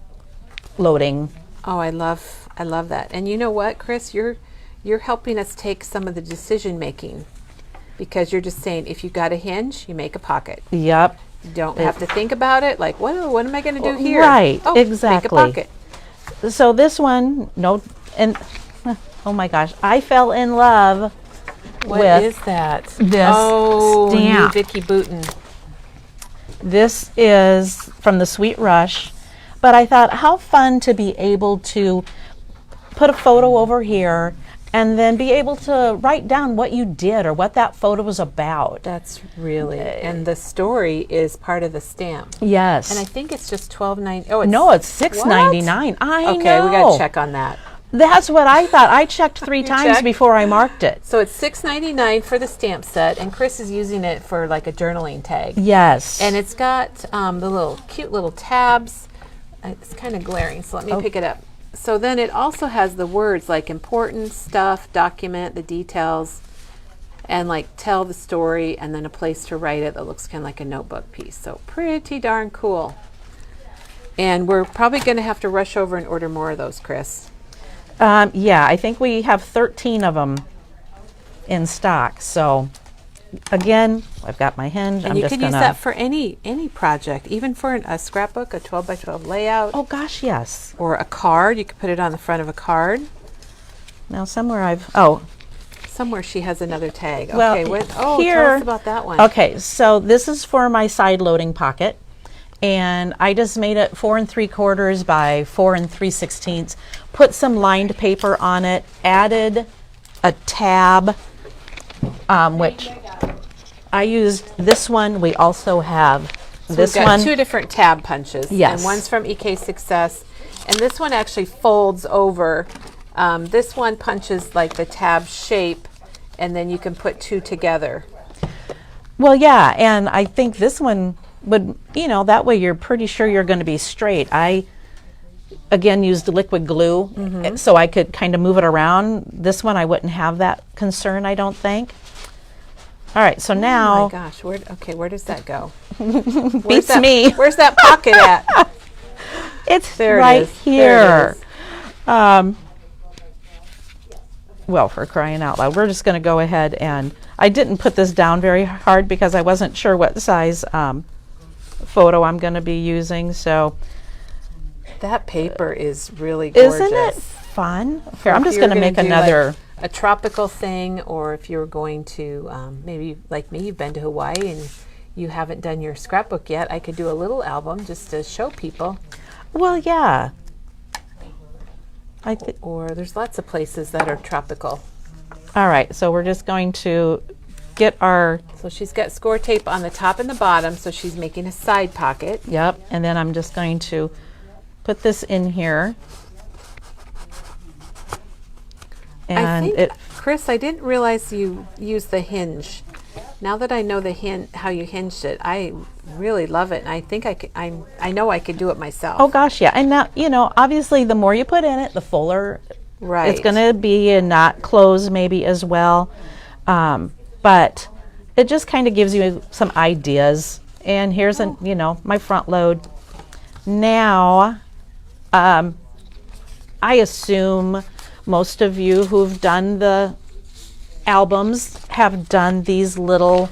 loading. Oh, I love that. And you know what, Chris? You're helping us take some of the decision making, because you're just saying if you got a hinge, you make a pocket. Yep. You don't have to think about it. Like, what am I going to do here? Right, Oh, exactly. Make a pocket. So this one, no, and oh my gosh, I fell in love What with is that? this Oh, stamp. new Vicky Bouton. This is from the Sweet Rush, but I thought how fun to be able to put a photo over here and then be able to write down what you did or what that photo was about. That's really, and the story is part of the stamp. Yes. And I think it's just $12.90. Oh, no, it's $6.99. I know. Okay, we got to check on that. That's what I thought. I checked 3 times checked? before I marked it. So it's $6.99 for the stamp set, and Chris is using it for like a journaling tag. Yes. And it's got the little cute little tabs. It's kind of glaring, so let me pick it up. So then it also has the words like important stuff, document, the details, and like tell the story, and then a place to write it that looks kind of like a notebook piece. So pretty darn cool. And we're probably going to have to rush over and order more of those, Chris. Yeah, I think we have 13 of them in stock. So again, I've got my hinge. And I'm you just can gonna. use that for any project, even for a scrapbook, a 12 by 12 layout, Oh gosh, yes. or a card. You could put it on the front of a card. Now somewhere Somewhere she has another tag. Well, Okay, tell here- us about that one. Okay, so this is for my side loading pocket, and I just made it 4 3/4 by 4 3/16. Put some lined paper on it. Added a tab, which I used this one. We also have this We've got one. 2 different tab punches. Yes. And one's from EK Success. And this one actually folds over. This one punches like the tab shape, and then you can put 2 together. Well, yeah, and I think this one would, that way you're pretty sure you're going to be straight. I, again, used liquid glue so I could kind of move it around. This one I wouldn't have that concern, I don't think. All right, so Oh now, my gosh, where does that go? beats me. Where's that pocket at? It's There it right is. There it here. Well, for crying out loud, we're just going to go ahead and, I didn't put this down very hard because I wasn't sure what size photo I'm going to be using, so. That paper is really gorgeous. Isn't it fun? Here, I'm If just you're going to make do, another. like, a tropical thing, or if you're going to maybe like me, you've been to Hawaii and you haven't done your scrapbook yet, I could do a little album just to show people. Well, yeah. Or there's lots of places that are tropical. All right, so we're just going to get our, So she's got score tape on the top and the bottom, so she's making a side pocket. yep, and then I'm just going to put this in here. I And think, Chris, I didn't realize you used the hinge. Now that I know how you hinged it, I really love it, and I think I know I could do it myself. oh gosh, yeah. And now, obviously the more you put in it, the fuller Right. it's going to be, and not close maybe as well. But it just kind of gives you some ideas. And here's my front load. Now, I assume most of you who've done the albums have done these little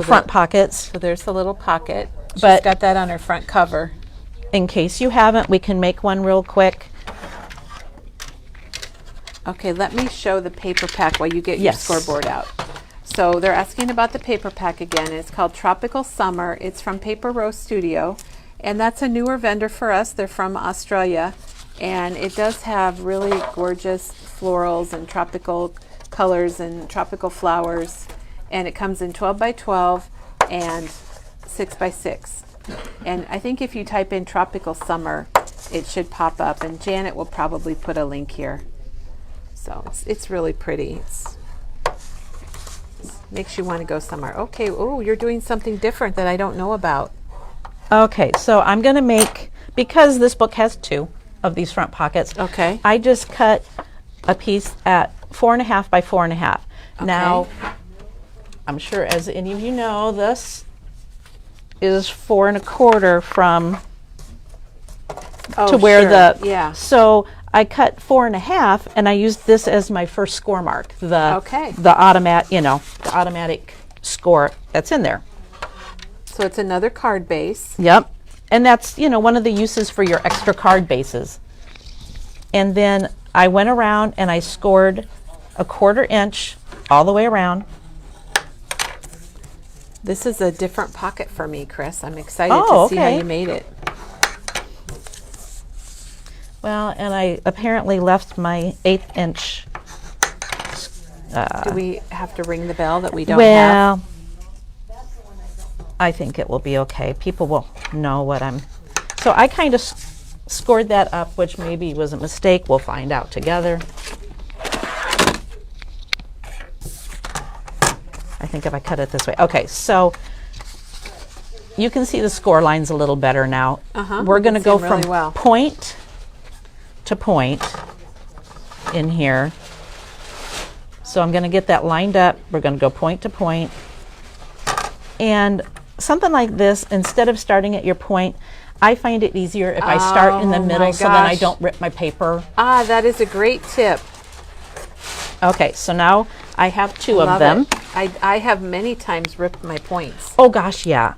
front pockets. So there's the little pocket. She's But- got that on her front cover. In case you haven't, we can make one real quick. Okay, let me show the paper pack while you get Yes. your scoreboard out. So they're asking about the paper pack again. It's called Tropical Summer. It's from Paper Row Studio, and that's a newer vendor for us. They're from Australia, and it does have really gorgeous florals and tropical colors and tropical flowers. And it comes in 12 by 12 and 6 by 6. And I think if you type in tropical summer, it should pop up. And Janet will probably put a link here. So it's really pretty. Makes you want to go somewhere. Okay, oh, you're doing something different that I don't know about. Okay, so I'm going to make, because this book has 2 of these front pockets, Okay. I just cut a piece at 4.5 by 4.5. Now, I'm sure as any of you know, this is 4.25 from to where yeah. So I cut 4.5, and I used this as my first score mark. The automatic score that's in there. So it's another card base. Yep. And that's, one of the uses for your extra card bases. And then I went around and I scored a 1/4 inch all the way around. This is a different pocket for me, Chris. I'm excited Oh, to see how okay. you made it. Well, and I apparently left my 1/8 inch. Do we have to ring the bell that we don't have? Well, I think it will be okay. People will know what I'm. So I kind of scored that up, which maybe was a mistake. We'll find out together. I think if I cut it this way. Okay, so you can see the score lines a little better now. We're we going to can go see 'em from really well. point to point in here. So I'm going to get that lined up. We're going to go point to point. And something like this, instead of starting at your point, I find it easier if I start in the Oh, my middle so then I gosh. don't rip my paper. Ah, that is a great tip. Okay, so now I have 2 of Love them. it. I have many times ripped my points Oh gosh, yeah.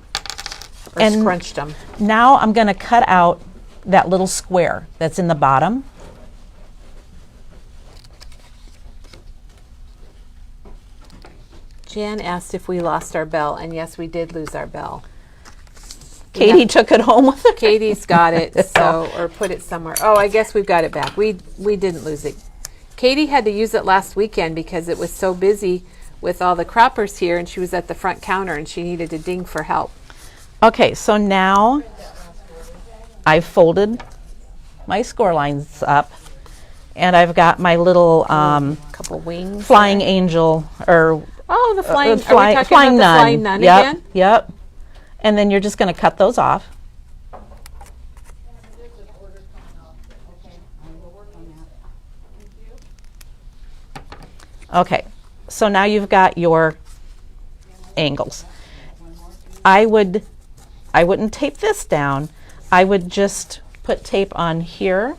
or And- scrunched them. Now I'm going to cut out that little square that's in the bottom. Jan asked if we lost our bell, and yes, we did lose our bell. Katie took it home with her. Katie's got it, so or put it somewhere. Oh, I guess we've got it back. We didn't lose it. Katie had to use it last weekend because it was so busy with all the croppers here, and she was at the front counter, and she needed to ding for help. Okay, so now I've folded my score lines up, and I've got my little Couple wings. flying angel or Oh, the flying. Are we flying, talking flying about nun. the flying nun Yep, again? Yep. And then you're just going to cut those off. Okay, so now you've got your angles. I wouldn't tape this down. I would just put tape on here.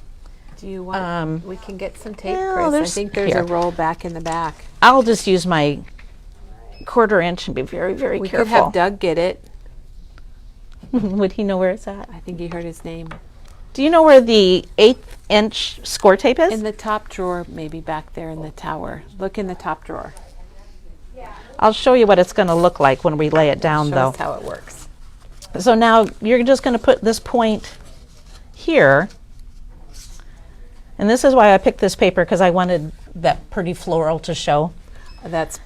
Do you want? We can get some tape, well, Chris. I there's- think there's here. a roll back in the back. I'll just use my 1/4 inch and be very, very We careful. could have Doug get it. Would he know where it's at? I think he heard his name. Do you know where the 1/8 inch score tape is? In the top drawer, maybe back there in the tower. Look in the top drawer. I'll show you what it's going to look like when we lay it down, Show though. us how it works. So now you're just going to put this point here. And this is why I picked this paper, because I wanted that pretty floral to show.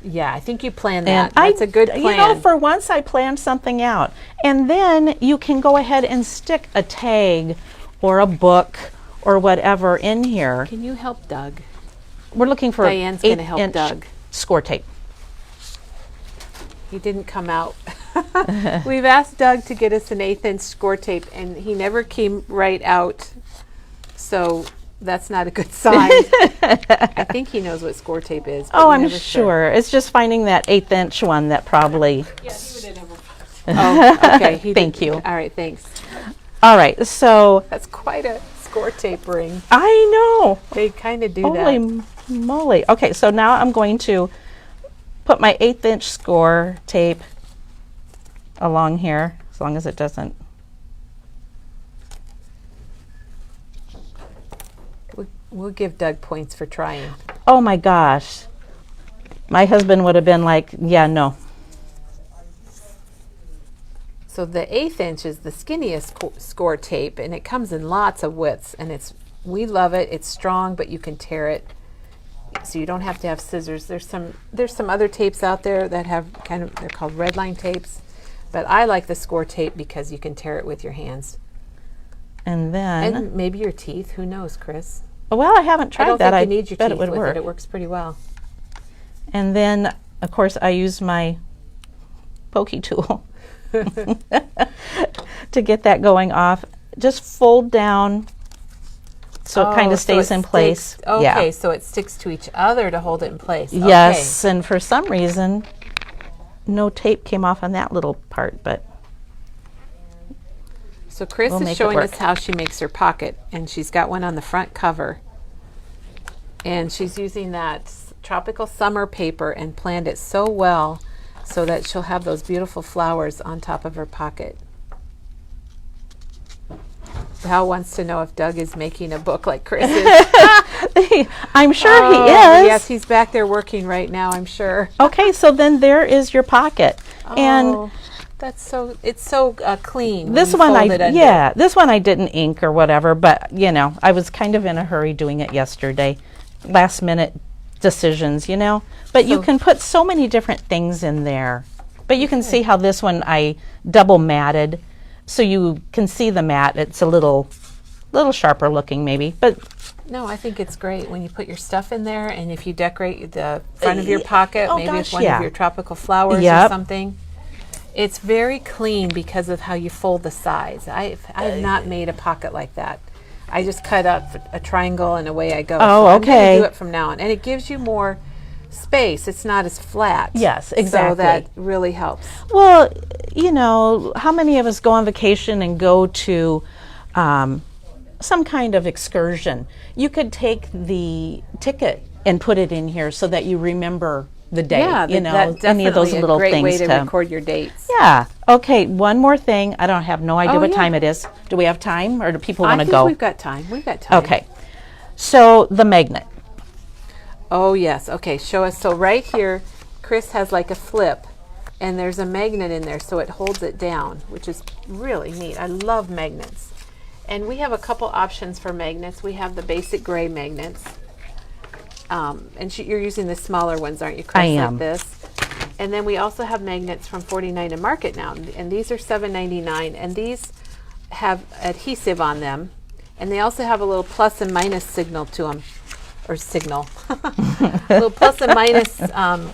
Yeah, I think you planned And that. That's a good plan. You know, for once I planned something out. And then you can go ahead and stick a tag or a book or whatever in here. Can you help Doug? We're looking for Diane's gonna help 8-inch Doug. score tape. He didn't come out. We've asked Doug to get us an 1/8 inch score tape, and he never came right out. So that's not a good sign. I think he knows what score tape is. but Oh, we're I'm never sure. It's just finding that 1/8 inch one that probably. Oh, okay. He Thank did- you. All right, thanks. All right, so That's quite a score tape ring. I know. They kind of do Holy that. moly. Okay, so now I'm going to put my 1/8 inch score tape along here, as long as it doesn't. We'll give Doug points for trying. Oh my gosh. My husband would have been like, yeah, no. So the 1/8 inch is the skinniest score tape, and it comes in lots of widths, and we love it. It's strong, but you can tear it. so you don't have to have scissors. There's some other tapes out there that have they're called red line tapes, but I like the score tape because you can tear it with your hands. And then, And maybe your teeth. Who knows, Chris? well, I haven't I tried don't that. think I you need your bet teeth it would with work. it. It works pretty well. And then, of course, I use my pokey tool to get that going off. Just fold down so it kind Oh, of stays in place. Okay, so it sticks to each other to hold it in place. Yes, and for some reason, no tape came off on that little part, but So Chris We'll is make it showing us work. how she makes her pocket, and she's got one on the front cover. And she's using that tropical summer paper and planned it so well so that she'll have those beautiful flowers on top of her pocket. Val wants to know if Doug is making a book like Chris is. I'm sure he is. Yes, he's back there working right now, I'm sure. Okay, so then there is your pocket. And Oh, that's so, it's so clean. when this you one fold it under. this one I didn't ink or whatever, but you know, I was kind of in a hurry doing it yesterday. Last minute decisions, you know. But you So- can put so many different things in there. But you can see how this one I double matted, so you can see the mat. It's a little sharper looking maybe, but No, I think it's great when you put your stuff in there, and if you decorate the front of your pocket, oh maybe with gosh, one yeah. of your tropical flowers or Yep. something. It's very clean because of how you fold the sides. I've not made a pocket like that. I just cut up a triangle and away I go. Oh, so I'm gonna okay. do it from now on, and it gives you more space. It's not as flat. Yes, So exactly. that really helps. well, you know, how many of us go on vacation and go to some kind of excursion? You could take the ticket and put it in here so that you remember the day. Yeah, you know, that's any of those definitely little a great things way to record your dates. Yeah. Okay. One more thing. I don't have no idea Oh, what yeah. time it is. Do we have time, or do people I want to think go? we've got time. We've got time. Okay. So the magnet. Oh, yes. Okay, show us. So right here, Chris has like a flip, and there's a magnet in there, so it holds it down, which is really neat. I love magnets. And we have a couple options for magnets. We have the basic gray magnets. And you're using the smaller ones, aren't you, Chris? I am. Like this. And then we also have magnets from 49 and Market now, and these are $7.99, and these have adhesive on them, and they also have a little plus and minus signal to them, or signal, a little plus and minus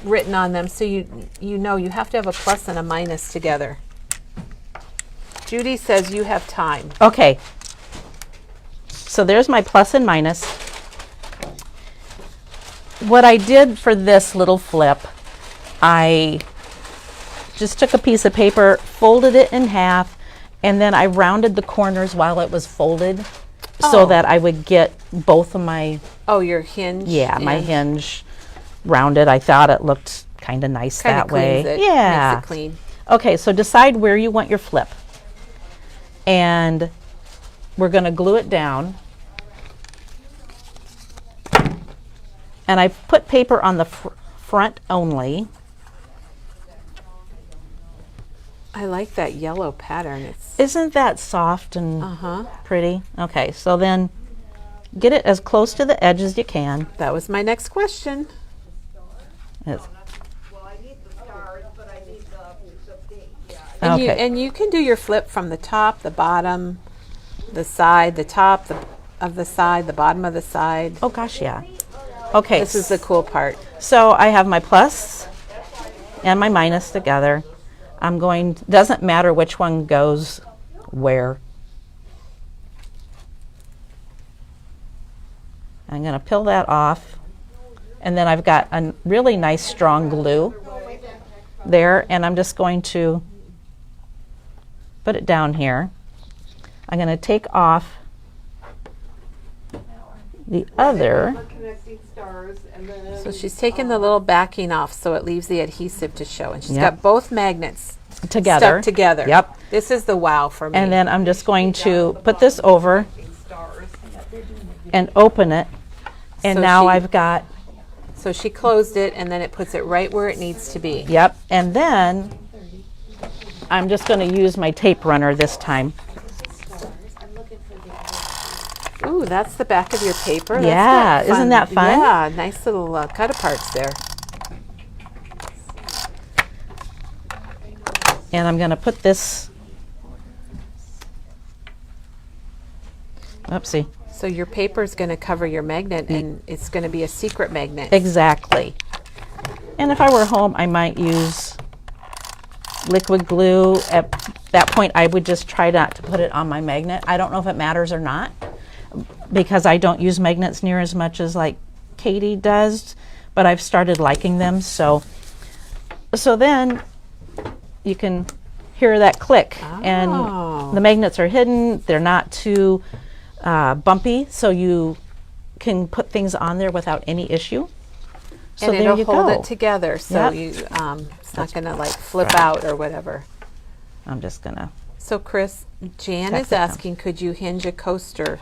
written on them, so you know you have to have a plus and a minus together. Judy says you have time. Okay. So there's my plus and minus. What I did for this little flip, I just took a piece of paper, folded it in half, and then I rounded the corners while it was folded so Oh. that I would get both of my, Oh, your hinge. my and hinge rounded. I thought it looked kind of nice kinda that way. cleans it, Yeah. makes it clean. Okay, so decide where you want your flip. And we're going to glue it down. And I put paper on the front only. I like that yellow pattern. It's Isn't that soft and uh-huh. pretty? Okay, so then get it as close to the edge as you can. That was my next question. It's- And okay. you can do your flip from the top, the bottom, the side, the top of the side, the bottom of the side. oh gosh, yeah. Okay, This is the cool part. so I have my plus and my minus together. Doesn't matter which one goes where. I'm going to peel that off. And then I've got a really nice strong glue there, and I'm just going to put it down here. I'm going to take off the other. So she's taken the little backing off so it leaves the adhesive to show. And she's Yep. got both magnets Together. stuck together. Yep. This is the wow for me. And then I'm just going to put this over and open it. And So now she- I've got, so she closed it, and then it puts it right where it needs to be. yep. And then I'm just going to use my tape runner this time. Ooh, Ooh, that's the back of your paper. That's Yeah, got isn't that fun? Yeah, nice little cut aparts there. And I'm going to put this, oopsie, So your paper is going to cover your magnet, and it's going to be a secret magnet. exactly. And if I were home, I might use liquid glue. At that point, I would just try not to put it on my magnet. I don't know if it matters or not, because I don't use magnets near as much as like Katie does, but I've started liking them. So then you can hear that click, Oh. and the magnets are hidden. They're not too bumpy, so you can put things on there without any issue. So And there it'll you hold go. it together, so Yep. you it's not going to like flip out or whatever. I'm just gonna. So Chris, Jan Tack is that down. asking, could you hinge a coaster,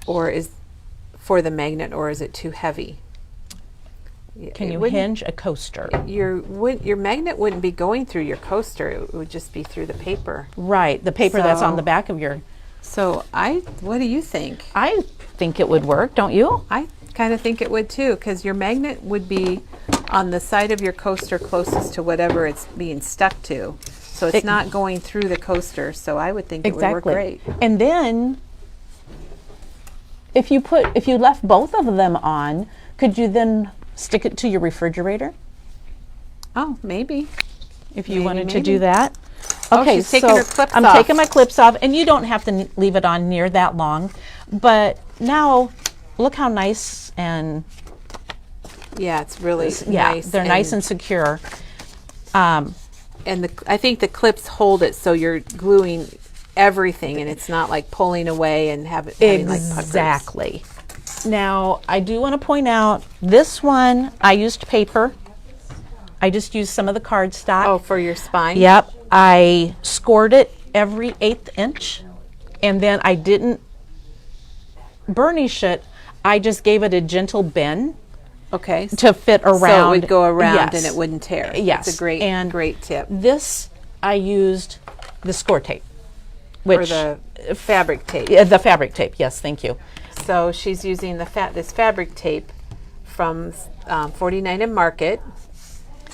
or is for the magnet, or is it too heavy? Can It you wouldn't- hinge a coaster? Your magnet wouldn't be going through your coaster; it would just be through the paper. Right, the paper that's on So- the back of your. So what do you think? I think it would work, don't you? I kind of think it would too, because your magnet would be on the side of your coaster closest to whatever it's being stuck to. So it's not going through the coaster, so I would think it would work great. And then, if you left both of them on, could you then stick it to your refrigerator Oh, maybe. if you Maybe, wanted to maybe. do that? Oh, Okay, she's taking so her clips I'm off. taking my clips off, and you don't have to leave it on near that long. But now, look how nice and Yeah, it's really yeah, nice. they're nice and secure. and I think the clips hold it, so you're gluing everything, and it's not like pulling away and having like puckers. Exactly. Now, I do want to point out this one, I used paper. I just used some of the cardstock. Oh, for your spine. Yep. I scored it every 1/8 inch, and then I didn't burnish it. I just gave it a gentle bend Okay. to fit around. So it would go around Yes. and it wouldn't tear. Yes. It's a great, And great tip. This, I used the score tape, Or which the fabric tape. the fabric tape. Yes, thank you. So she's using this fabric tape from 49 and Market.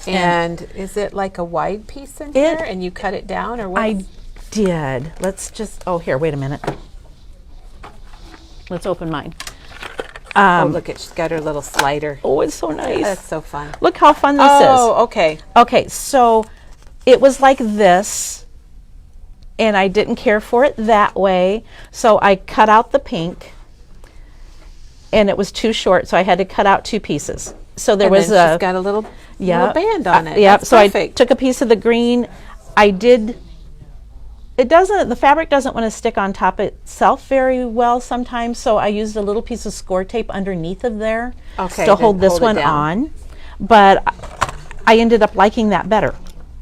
And is it like a wide piece in here, and you cut it down, or what? I did. Let's just. Oh, here. Wait a minute. Let's open mine. Oh, look at she's got her little slider. Oh, it's so nice. That's so fun. Look how fun this Oh, okay. is. Okay, so it was like this, and I didn't care for it that way, so I cut out the pink, and it was too short, so I had to cut out 2 pieces. So there And was then a she's got a little yeah, band on it. Yep. That's So perfect. I took a piece of the green. The fabric doesn't want to stick on top itself very well sometimes, so I used a little piece of score tape underneath of there Okay, to hold then this hold it one down. on. But I ended up liking that better.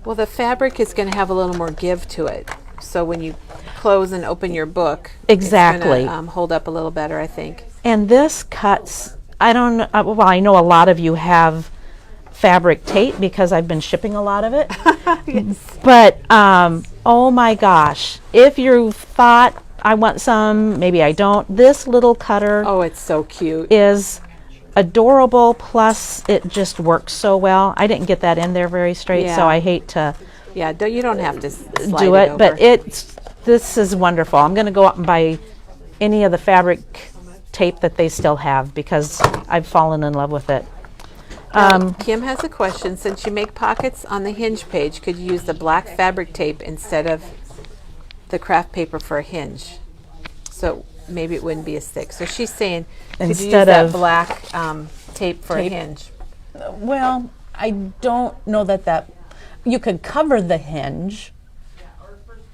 Well, the fabric is going to have a little more give to it. So when you close and open your book, Exactly. it's going to hold up a little better, I think. And this cuts, I don't know, well, I know a lot of you have fabric tape because I've been shipping a lot of it. But, oh my gosh, if you thought I want some, maybe I don't, this little cutter Oh, it's so cute. is adorable, plus it just works so well. I didn't get that in there very straight, Yeah. so I hate to Yeah, you don't have to slide do it, over. but this is wonderful. I'm going to go out and buy any of the fabric tape that they still have because I've fallen in love with it. Kim has a question. Since you make pockets on the hinge page, could you use the black fabric tape instead of the craft paper for a hinge? So maybe it wouldn't be as thick. So she's saying, could you use Instead that of black tape for tape. a hinge? Well, I don't know that you could cover the hinge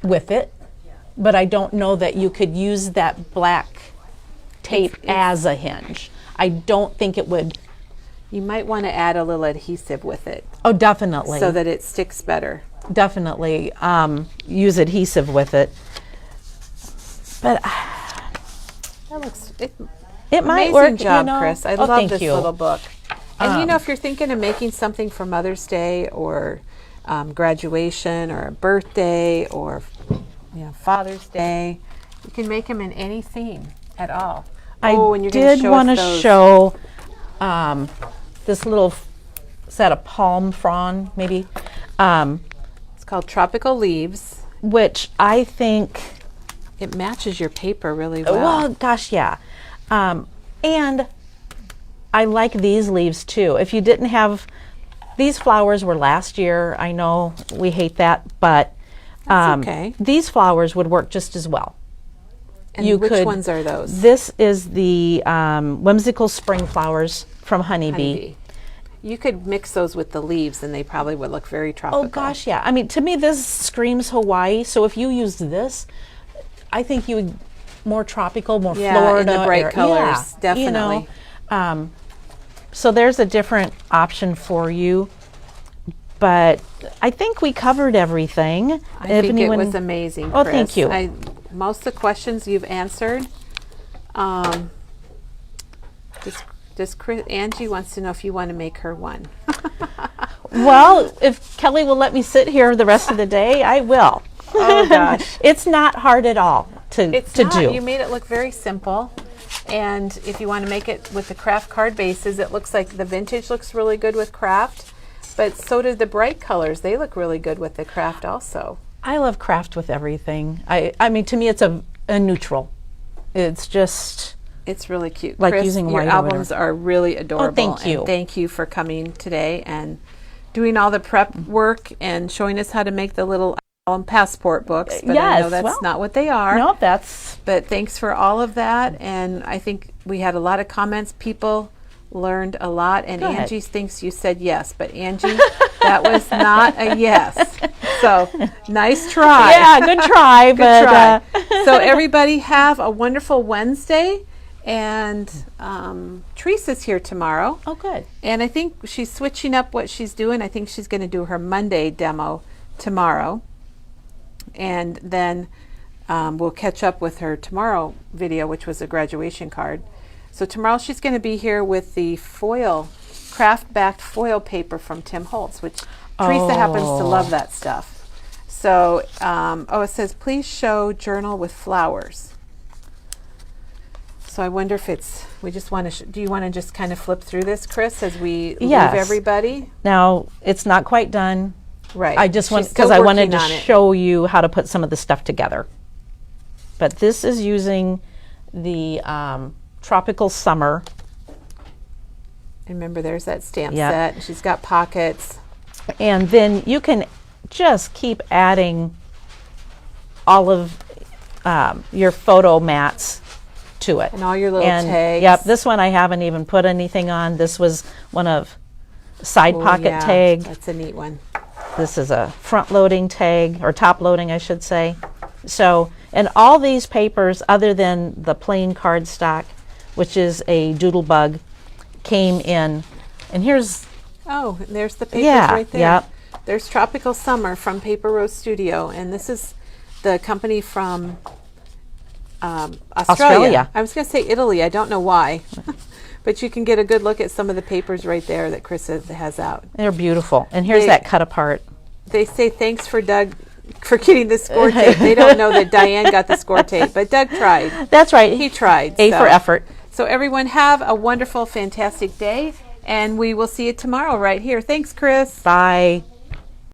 with it, but I don't know that you could use that black tape as a hinge. I don't think it would. You might want to add a little adhesive with it Oh, definitely. so that it sticks better. Definitely use adhesive with it. But That looks it might amazing work. job, you know. Chris. I Oh, love thank this you. little book. And you know, if you're thinking of making something for Mother's Day or graduation or a birthday or Father's Day, you can make them in any theme at all. Oh, I and you're gonna did show us want to those. show this little, is that a palm frond maybe? It's called Tropical Leaves. Which I think, It matches your paper really well. well, gosh, yeah. And I like these leaves too. If you didn't have, these flowers were last year. I know we hate that, but That's okay. these flowers would work just as well. And you which could- ones are those? This is the Whimsical Spring Flowers from Honeybee. Honeybee. You could mix those with the leaves and they probably would look very tropical. Oh gosh, yeah. I mean, to me, this screams Hawaii. So if you used this, I think you would more tropical, more Yeah, in Florida. the bright area. colors, Yeah, you know. So there's a different option for you. But I think we covered everything. I think it was amazing, Oh, Chris. thank you. Most of the questions you've answered. Angie wants to know if you want to make her one. Well, if Kelly will let me sit here the rest of the day, I will. Oh gosh. It's not hard at all to do. You made it look very simple. And if you want to make it with the craft card bases, it looks like the vintage looks really good with craft. But so do the bright colors. They look really good with the craft also. I love craft with everything. I mean, to me, it's a neutral. It's just, It's really cute. Like Chris, using your white or albums are really adorable. thank you. And thank you for coming today and doing all the prep work and showing us how to make the little album passport books. But I know Yes, that's well, not what they are. no, that's, But thanks for all of that. And I think we had a lot of comments. People learned a lot. And Good. Angie thinks you said yes. But Angie, that was not a yes. So nice try. yeah, good try. Good but try. So everybody have a wonderful Wednesday. And Teresa's here tomorrow. oh, good. And I think she's switching up what she's doing. I think she's going to do her Monday demo tomorrow. And then we'll catch up with her tomorrow video, which was a graduation card. So tomorrow she's going to be here with the foil, craft-backed foil paper from Tim Holtz, which Teresa happens to love that stuff. So, it says, please show journal with flowers. So I wonder if we just want to, do you want to just kind of flip through this, Chris, as we Yes. leave everybody? Now, it's not quite done. Right. I just want, She's still because I wanted to working on it. show you how to put some of the stuff together. But this is using the Tropical Summer. Remember, there's that stamp Yep. set. And she's got pockets. And then you can just keep adding all of your photo mats to it. And all your little tags. Yep, this one I haven't even put anything on. This was one of side Oh, pocket yeah, tag. That's a neat one. This is a front loading tag, or top loading, I should say. So, and all these papers, other than the plain cardstock, which is a Doodlebug, came in. And here's, Oh, and there's the papers Yeah, right there. yep. There's Tropical Summer from Paper Rose Studio. And this is the company from Australia. I was going to say Italy. I don't know why. But you can get a good look at some of the papers right there that Chris has out. they're beautiful. And here's They- that cut apart. They say thanks for Doug for getting the score tape. They don't know that Diane got the score tape, but Doug tried. That's right. He tried. A for effort. So everyone have a wonderful, fantastic day, and we will see you tomorrow right here. Thanks, Chris. Bye.